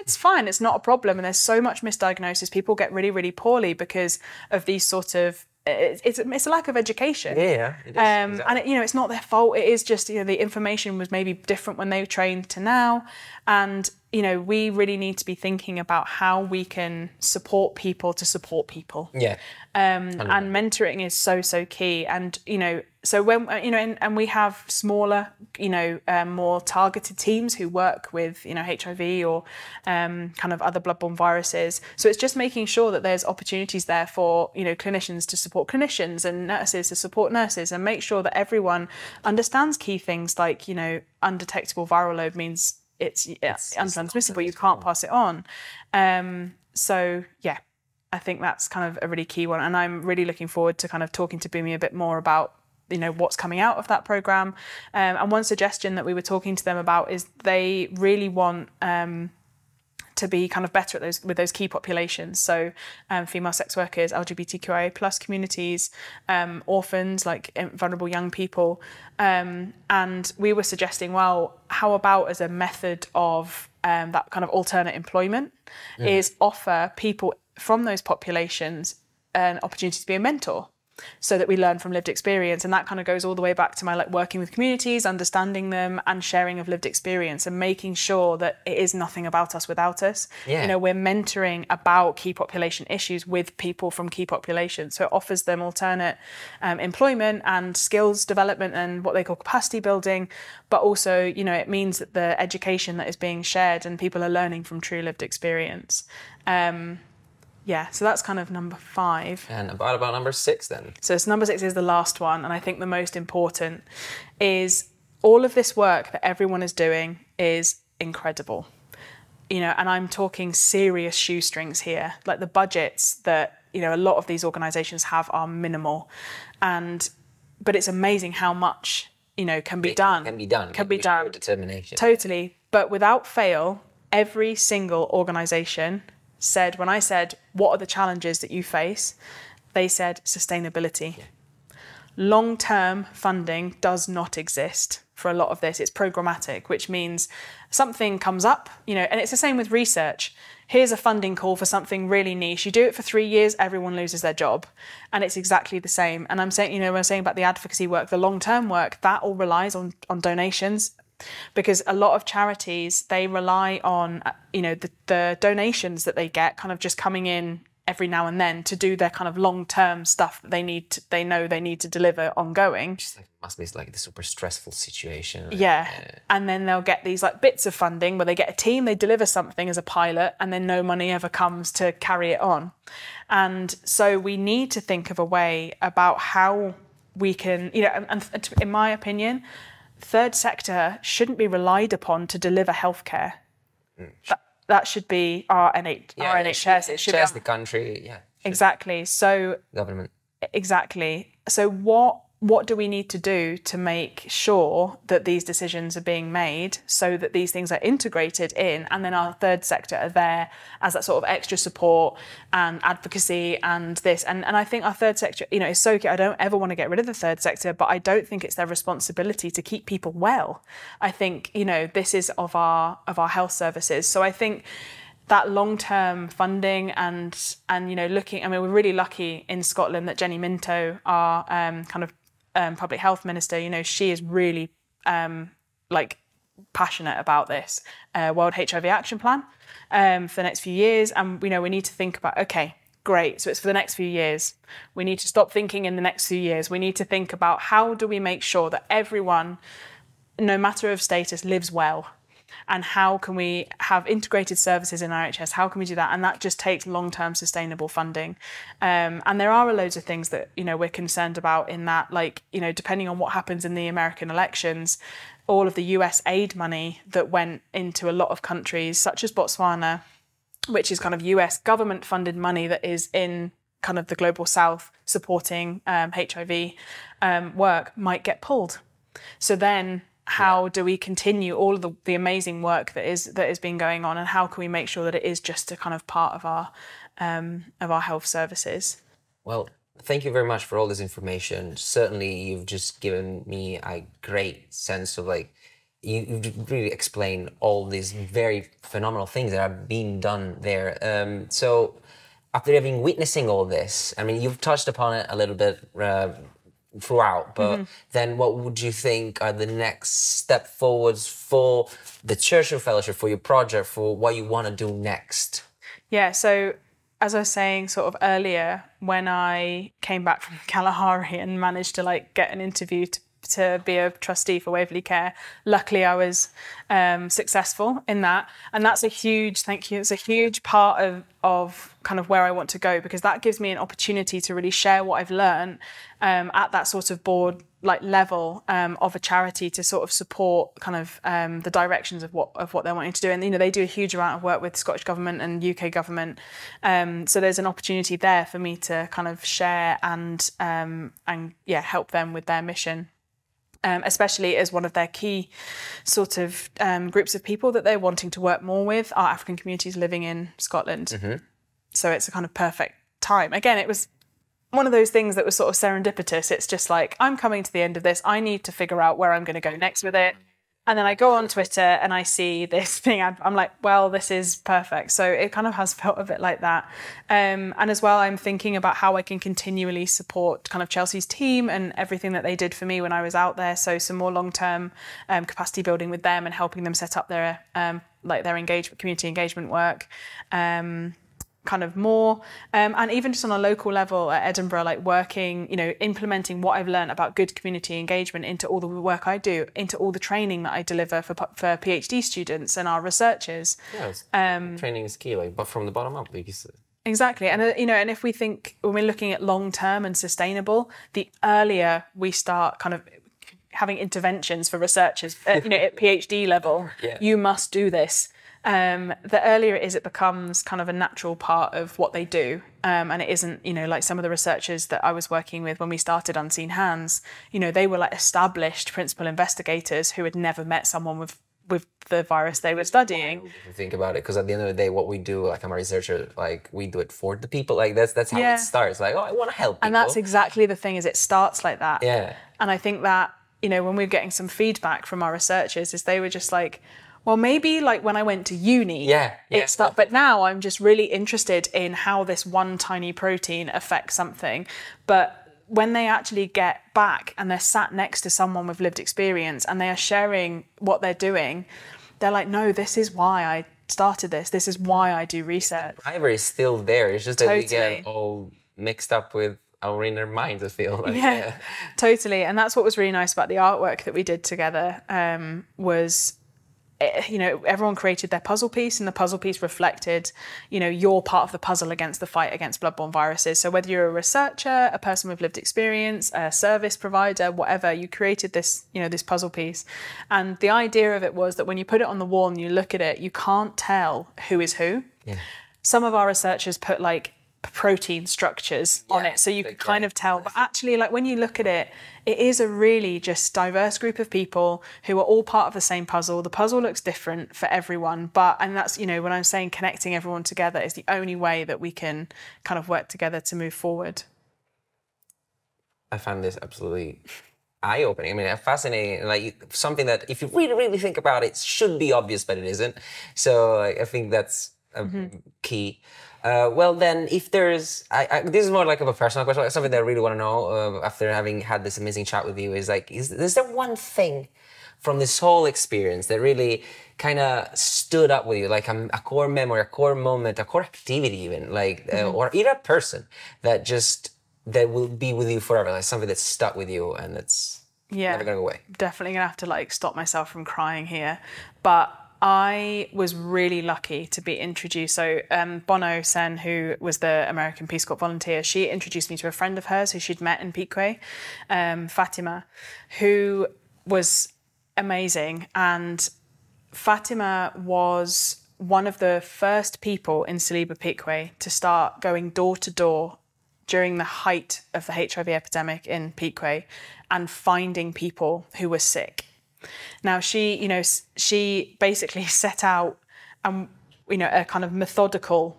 it's fine, it's not a problem. And there's so much misdiagnosis. People get really, really poorly because of these sort of, it's a lack of education. Yeah, it is. Exactly. And you know, it's not their fault. It is just, you know, the information was maybe different when they were trained to now. And we really need to be thinking about how we can support people to support people. Yeah. And mentoring is so key. And, so when, and we have smaller, more targeted teams who work with, HIV or kind of other bloodborne viruses. So it's just making sure that there's opportunities there for, clinicians to support clinicians and nurses to support nurses, and make sure that everyone understands key things like, undetectable viral load means it's untransmissible, you can't pass it on. So yeah, I think that's kind of a really key one. And I'm really looking forward to kind of talking to Bumi a bit more about, what's coming out of that programme. And one suggestion that we were talking to them about is they really want to be kind of better at those key populations. So female sex workers, LGBTQIA plus communities, orphans, like vulnerable young people. And we were suggesting, well, how about as a method of that kind of alternate employment is offer people from those populations an opportunity to be a mentor, so that we learn from lived experience. And that kind of goes all the way back to my working with communities, understanding them and sharing of lived experience, and making sure that it is nothing about us without us. Yeah. We're mentoring about key population issues with people from key populations. So it offers them alternate employment and skills development and what they call capacity building. But also, it means that the education that is being shared and people are learning from true lived experience. So that's kind of number 5. And about number 6 then? So number 6 is the last one, and I think the most important is all of this work that everyone is doing is incredible. And I'm talking serious shoestrings here. Like the budgets that, a lot of these organisations have are minimal. But it's amazing how much, can be done. Can be done. Can be done. Determination. Totally. But without fail, every single organisation said, when I said, what are the challenges that you face? They said sustainability. Yeah. Long-term funding does not exist for a lot of this. It's programmatic, which means something comes up, and it's the same with research. Here's a funding call for something really niche. You do it for 3 years, everyone loses their job. And it's exactly the same. And I'm saying, when I'm saying about the advocacy work, the long-term work, that all relies on donations. Because a lot of charities, they rely on, the donations that they get kind of just coming in every now and then to do their kind of long-term stuff that they know they need to deliver ongoing. Must be like the super stressful situation. Yeah. And then they'll get these bits of funding where they get a team, they deliver something as a pilot, and then no money ever comes to carry it on. And so we need to think of a way about how we can, and in my opinion, third sector shouldn't be relied upon to deliver healthcare. That should be our NHS. It should be the country. Yeah. Exactly. So government. Exactly. So what do we need to do to make sure that these decisions are being made so that these things are integrated in, and then our third sector are there as that sort of extra support and advocacy and this. And I think our third sector, is so key. I don't ever want to get rid of the third sector, but I don't think it's their responsibility to keep people well. I think, this is of our health services. So I think that long-term funding and looking, we're really lucky in Scotland that Jenny Minto, our kind of public health minister, she is really passionate about this World HIV Action Plan for the next few years. And we need to think about, okay, great, so it's for the next few years. We need to stop thinking in the next few years. We need to think about how do we make sure that everyone, no matter of status, lives well. And how can we have integrated services in NHS? How can we do that? And that just takes long-term sustainable funding. And there are loads of things that, we're concerned about in that, depending on what happens in the American elections, all of the US aid money that went into a lot of countries, such as Botswana, which is kind of US government-funded money that is in kind of the global south supporting HIV work, might get pulled. So then how do we continue all of the amazing work that is been going on, and how can we make sure that it is just a kind of part of our health services? Well, thank you very much for all this information. Certainly, you've just given me a great sense of you've really explained all these very phenomenal things that are being done there. So after having witnessing all this, you've touched upon it a little bit throughout, but then what would you think are the next step forwards for the Churchill Fellowship, for your project, for what you want to do next? Yeah, so as I was saying sort of earlier, when I came back from Kalahari and managed to like get an interview to be a trustee for Waverley Care, luckily I was successful in that, and that's a huge thank you. It's a huge part of kind of where I want to go, because that gives me an opportunity to really share what I've learned at that sort of board like level of a charity, to sort of support kind of the directions of what they're wanting to do. And you know, they do a huge amount of work with Scottish Government and UK Government, so there's an opportunity there for me to kind of share and help them with their mission. Especially as one of their key sort of groups of people that they're wanting to work more with are African communities living in Scotland. So it's a kind of perfect time. Again, it was one of those things that was sort of serendipitous. It's just like, I'm coming to the end of this. I need to figure out where I'm going to go next with it. And then I go on Twitter and I see this thing. I'm like, well, this is perfect. So it kind of has felt a bit like that. And as well, I'm thinking about how I can continually support kind of Chelsea's team and everything that they did for me when I was out there. So some more long-term capacity building with them and helping them set up their community engagement work. Kind of more, and even just on a local level at Edinburgh, like working, you know, implementing what I've learned about good community engagement into all the work I do, into all the training that I deliver for PhD students and our researchers. Yeah, training is key, like, but from the bottom up, because exactly. And you know, and if we think when we're looking at long term and sustainable, the earlier we start kind of having interventions for researchers, you know, at PhD level, you must do this. The earlier it is, it becomes kind of a natural part of what they do. And it isn't, you know, like some of the researchers that I was working with when we started Unseen Hands, you know, they were like established principal investigators who had never met someone with the virus they were studying. Think about it, because at the end of the day, what we do, like I'm a researcher, like we do it for the people. Like that's how it starts. Like, oh, I want to help people. And that's exactly the thing, is it starts like that. Yeah. And I think that, you know, when we were getting some feedback from our researchers, is they were just like, well, maybe like when I went to uni, it started, but now I'm just really interested in how this one tiny protein affects something. But when they actually get back and they're sat next to someone with lived experience and they are sharing what they're doing, they're like, no, this is why I started this. This is why I do research. The driver is still there. It's just that we get all mixed up with our inner minds, I feel like. Totally. And that's what was really nice about the artwork that we did together, was, you know, everyone created their puzzle piece, and the puzzle piece reflected, you know, your part of the puzzle against the fight against bloodborne viruses. So whether you're a researcher, a person with lived experience, a service provider, whatever, you created this, you know, this puzzle piece. And the idea of it was that when you put it on the wall and you look at it, you can't tell who is who. Some of our researchers put like protein structures on it, so you can kind of tell, but actually, like when you look at it, it is a really just diverse group of people who are all part of the same puzzle. The puzzle looks different for everyone, and that's, you know, when I'm saying connecting everyone together is the only way that we can kind of work together to move forward. I find this absolutely eye-opening. I mean, fascinating, like something that if you really, really think about it, should be obvious, but it isn't. So like, I think that's key. Well, then, if there's, this is more like of a personal question, like something that I really want to know after having had this amazing chat with you, is like, is there one thing from this whole experience that really kind of stood up with you, like a core memory, a core moment, a core activity even, like, or either a person that will be with you forever, like something that's stuck with you and that's never gonna go away? Definitely gonna have to like stop myself from crying here, but I was really lucky to be introduced. So Bono Sen, who was the American Peace Corps volunteer, she introduced me to a friend of hers who she'd met in Piquet, Fatima, who was amazing. And Fatima was one of the first people in Saliba Piquet to start going door to door during the height of the HIV epidemic in Piquet and finding people who were sick. Now, she basically set out, a kind of methodical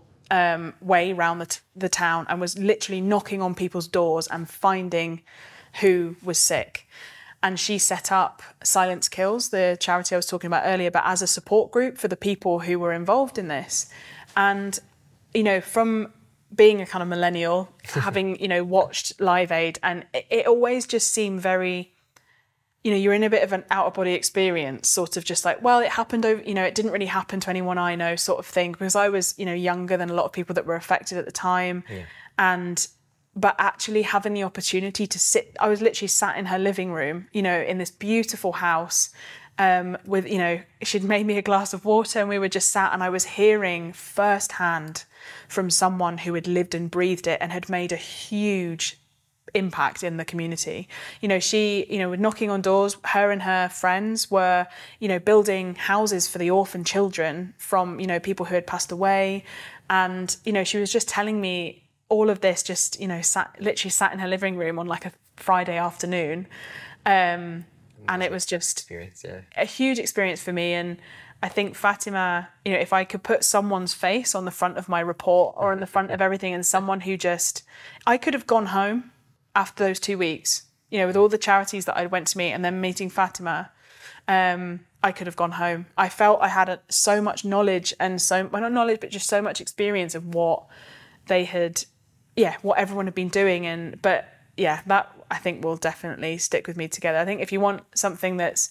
way around the town, and was literally knocking on people's doors and finding who was sick. And she set up Silence Kills, the charity I was talking about earlier, but as a support group for the people who were involved in this. And, you know, from being a kind of millennial, having, you know, watched Live Aid, and it always just seemed very, you know, you're in a bit of an out-of-body experience, sort of just like, well, it happened over, you know, it didn't really happen to anyone I know, sort of thing, because I was, you know, younger than a lot of people that were affected at the time. But actually having the opportunity to sit, I was literally sat in her living room, you know, in this beautiful house, with, you know, she'd made me a glass of water, and we were just sat, and I was hearing firsthand from someone who had lived and breathed it and had made a huge impact in the community. You know, she, you know, knocking on doors, her and her friends were, you know, building houses for the orphan children from, you know, people who had passed away. And, you know, she was just telling me all of this, just, you know, literally sat in her living room on like a Friday afternoon. And it was just a huge experience for me. And I think Fatima, you know, if I could put someone's face on the front of my report or on the front of everything, and someone who just, I could have gone home after those 2 weeks, you know, with all the charities that I went to meet and then meeting Fatima, I could have gone home. I felt I had so much knowledge and well, not knowledge, but just so much experience of what they had, what everyone had been doing. But that I think will definitely stick with me together. I think if you want something that's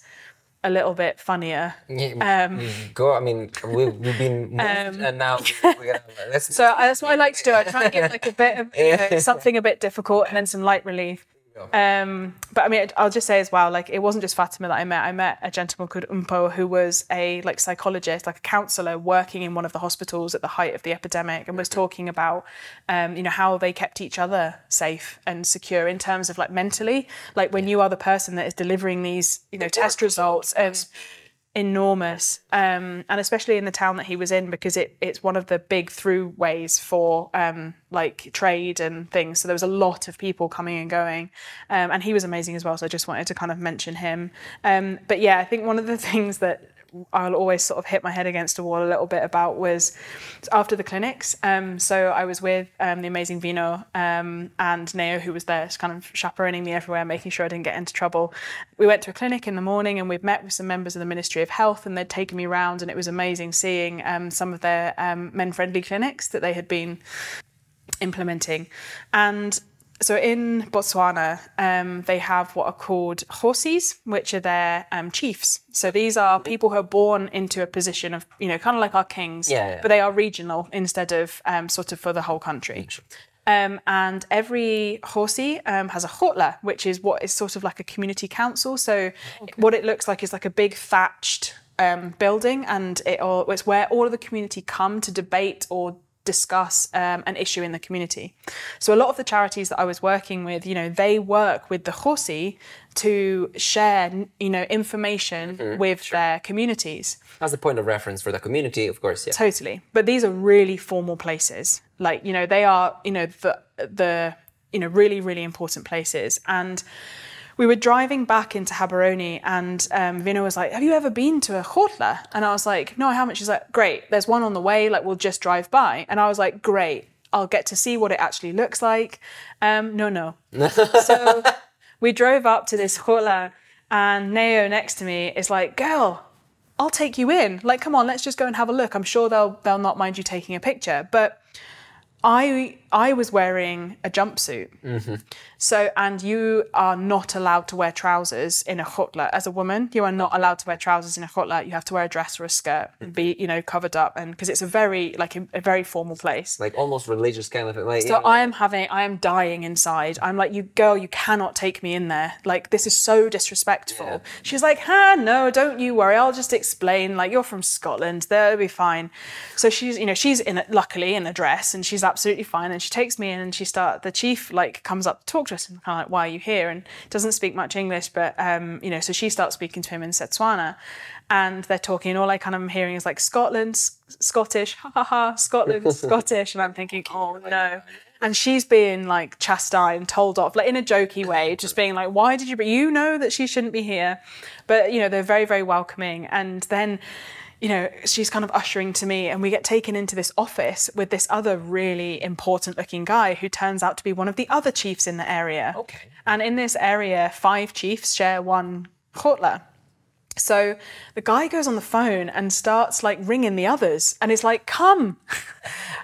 a little bit funnier, go. I mean, we've been moved, and now we're gonna. So that's what I like to do. I try and give like a bit of, you know, something a bit difficult and then some light relief. But I mean, I'll just say as well, like, it wasn't just Fatima that I met. I met a gentleman called Umpo, who was a like psychologist, like a counsellor working in one of the hospitals at the height of the epidemic, and was talking about, you know, how they kept each other safe and secure in terms of like mentally, like when you are the person that is delivering these, you know, test results and enormous, and especially in the town that he was in, because it's one of the big throughways for like trade and things, so there was a lot of people coming and going, and he was amazing as well, so I just wanted to kind of mention him. But yeah, I think one of the things that I'll always sort of hit my head against a wall a little bit about was after the clinics. So I was with the amazing Vino and Neo, who was there kind of chaperoning me everywhere, making sure I didn't get into trouble. We went to a clinic in the morning and we'd met with some members of the Ministry of Health, and they'd taken me around, and it was amazing seeing some of their men-friendly clinics that they had been implementing. And so in Botswana, they have what are called Kgosis, which are their chiefs. So these are people who are born into a position of, you know, kind of like our kings, but they are regional instead of sort of for the whole country. And every Kgosi has a Khotla, which is what is sort of like a community council. So what it looks like is like a big thatched building, and it's where all of the community come to debate or discuss an issue in the community. So a lot of the charities that I was working with, you know, they work with the Kgosi to share, you know, information with their communities. As a point of reference for the community, of course, yeah. Totally. But these are really formal places. Like, you know, they are, you know, the you know, really, really important places. And we were driving back into Gaborone, and Vino was like, have you ever been to a Khotla? And I was like, no, I haven't. She's like, great, there's one on the way, like, we'll just drive by. And I was like, great, I'll get to see what it actually looks like. No. So we drove up to this Khotla, and Neo next to me is like, girl, I'll take you in. Like, come on, let's just go and have a look. I'm sure they'll not mind you taking a picture. But I was wearing a jumpsuit. So, and you are not allowed to wear trousers in a Khotla. As a woman, you are not allowed to wear trousers in a Khotla. You have to wear a dress or a skirt and be, you know, covered up. And because it's a very, like a very formal place. Like almost religious kind of thing. Like, so I am dying inside. I'm like, you cannot take me in there. Like, this is so disrespectful. Yeah. She's like, no, don't you worry. I'll just explain. Like, you're from Scotland. They'll be fine. So she's luckily in a dress, and she's absolutely fine. And she takes me in, and the chief like comes up to talk to us, and kind of like, why are you here? And doesn't speak much English, but you know, so she starts speaking to him in Setswana, and they're talking, and all I kind of am hearing is like Scotland, Scottish, ha ha ha, Scotland, Scottish, and I'm thinking, oh no. And she's being like chastised, told off, like in a jokey way, just being like, why did you know that she shouldn't be here? But you know, they're very, very welcoming. And then, you know, she's kind of ushering to me, and we get taken into this office with this other really important looking guy who turns out to be one of the other chiefs in the area. Okay. And in this area, 5 chiefs share one Khotla. So the guy goes on the phone and starts like ringing the others, and is like, come.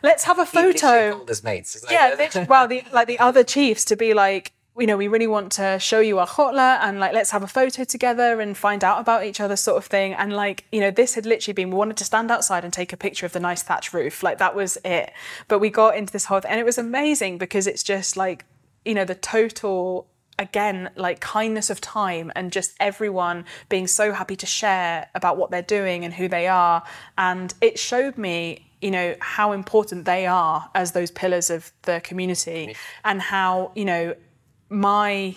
let's have a photo. As mates. Like, yeah, well, the other chiefs to be like, you know, we really want to show you our chotla and like, let's have a photo together and find out about each other sort of thing. And like, you know, this had literally been, we wanted to stand outside and take a picture of the nice thatch roof. Like that was it. But we got into this whole thing and it was amazing because it's just like, you know, the total, again, like kindness of time and just everyone being so happy to share about what they're doing and who they are. And it showed me, you know, how important they are as those pillars of the community and how, you know, my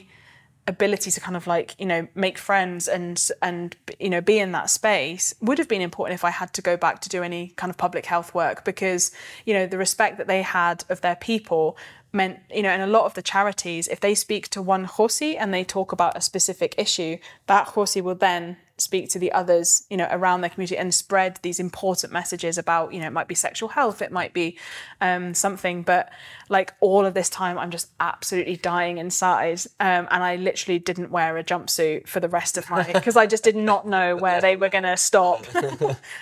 ability to kind of like, you know, make friends and you know, be in that space would have been important if I had to go back to do any kind of public health work because, you know, the respect that they had of their people meant, you know, in a lot of the charities, if they speak to one Khosi and they talk about a specific issue, that Khosi will then speak to the others, you know, around their community and spread these important messages about, you know, it might be sexual health, it might be something, but like all of this time, I'm just absolutely dying inside. And I literally didn't wear a jumpsuit for the rest of my, because I just did not know where they were going to stop.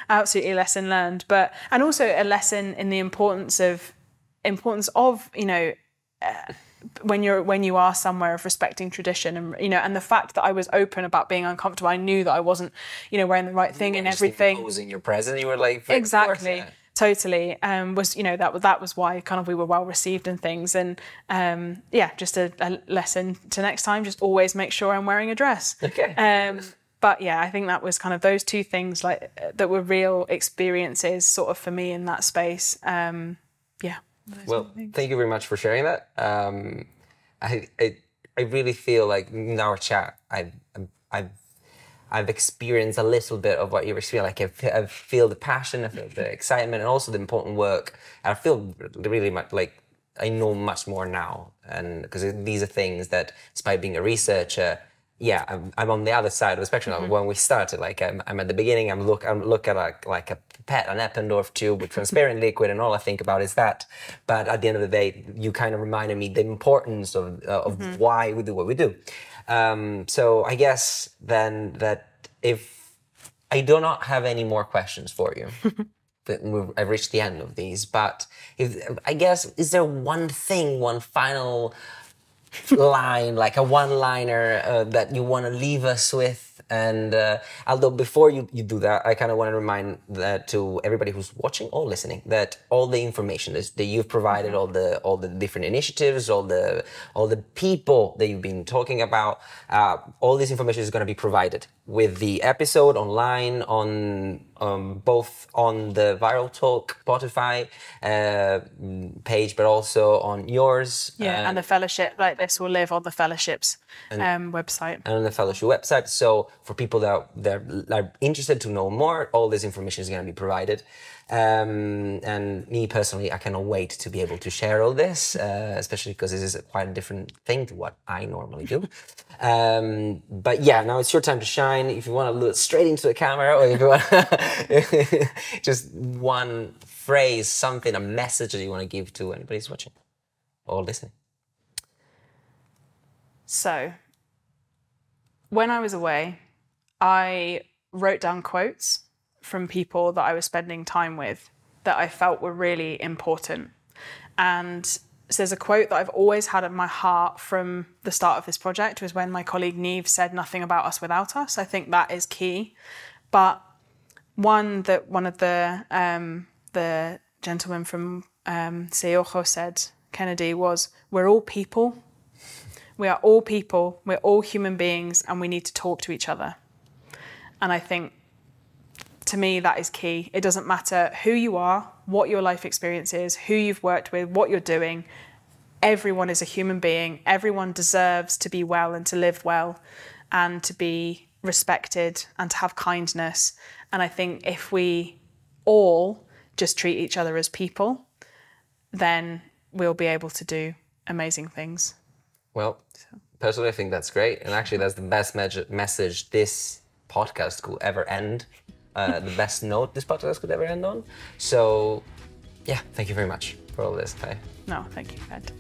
Absolutely lesson learned. But, and also a lesson in the importance of, you know, when you are somewhere of respecting tradition and, you know, and the fact that I was open about being uncomfortable, I knew that I wasn't, you know, wearing the right thing and everything. Imposing your presence, you were like, exactly, totally. Was, you know, that was why kind of we were well received and things. And yeah, just a lesson to next time, just always make sure I'm wearing a dress. Okay. But yeah, I think that was kind of those two things like that were real experiences sort of for me in that space. Yeah. Well, thank you very much for sharing that. I really feel like in our chat, I've experienced a little bit of what you're experiencing. Like I feel the passion, I feel the excitement, and also the important work. And I feel really much like I know much more now, and because these are things that, despite being a researcher, yeah, I'm on the other side of the spectrum. Mm-hmm. When we started, like I'm at the beginning, I'm look at like a pipette, an Eppendorf tube with transparent liquid, and all I think about is that. But at the end of the day, you kind of reminded me the importance of mm-hmm. why we do what we do. So I guess then that if I do not have any more questions for you, I've reached the end of these. But I guess, is there one thing, one final line, like a one-liner that you want to leave us with? And although before you do that, I kind of want to remind that to everybody who's watching or listening that all the information that you've provided, all the different initiatives, all the people that you've been talking about, all this information is going to be provided with the episode online on both on the Viral Talk Spotify page, but also on yours. Yeah, and the fellowship, like this will live on the fellowship's website. And on the fellowship website. So for people that are interested to know more, all this information is going to be provided. And me personally, I cannot wait to be able to share all this, especially because this is quite a different thing to what I normally do. But yeah, now it's your time to shine. If you want to look straight into the camera, or if you want just one phrase, something, a message that you want to give to anybody who's watching or listening. So, when I was away, I wrote down quotes from people that I was spending time with that I felt were really important. And so there's a quote that I've always had in my heart from the start of this project, was when my colleague Niamh said, "Nothing about us without us." I think that is key. But one of the gentlemen from Seocho said, Kennedy, was, "We're all people. We are all people. We're all human beings, and we need to talk to each other." And I think, to me, that is key. It doesn't matter who you are, what your life experience is, who you've worked with, what you're doing. Everyone is a human being. Everyone deserves to be well and to live well and to be respected and to have kindness. And I think if we all just treat each other as people, then we'll be able to do amazing things. Well, personally, I think that's great. And actually, that's the best message this podcast could ever end. The best note this podcast could ever end on. So, yeah, thank you very much for all this, Faye. No, thank you, Fed.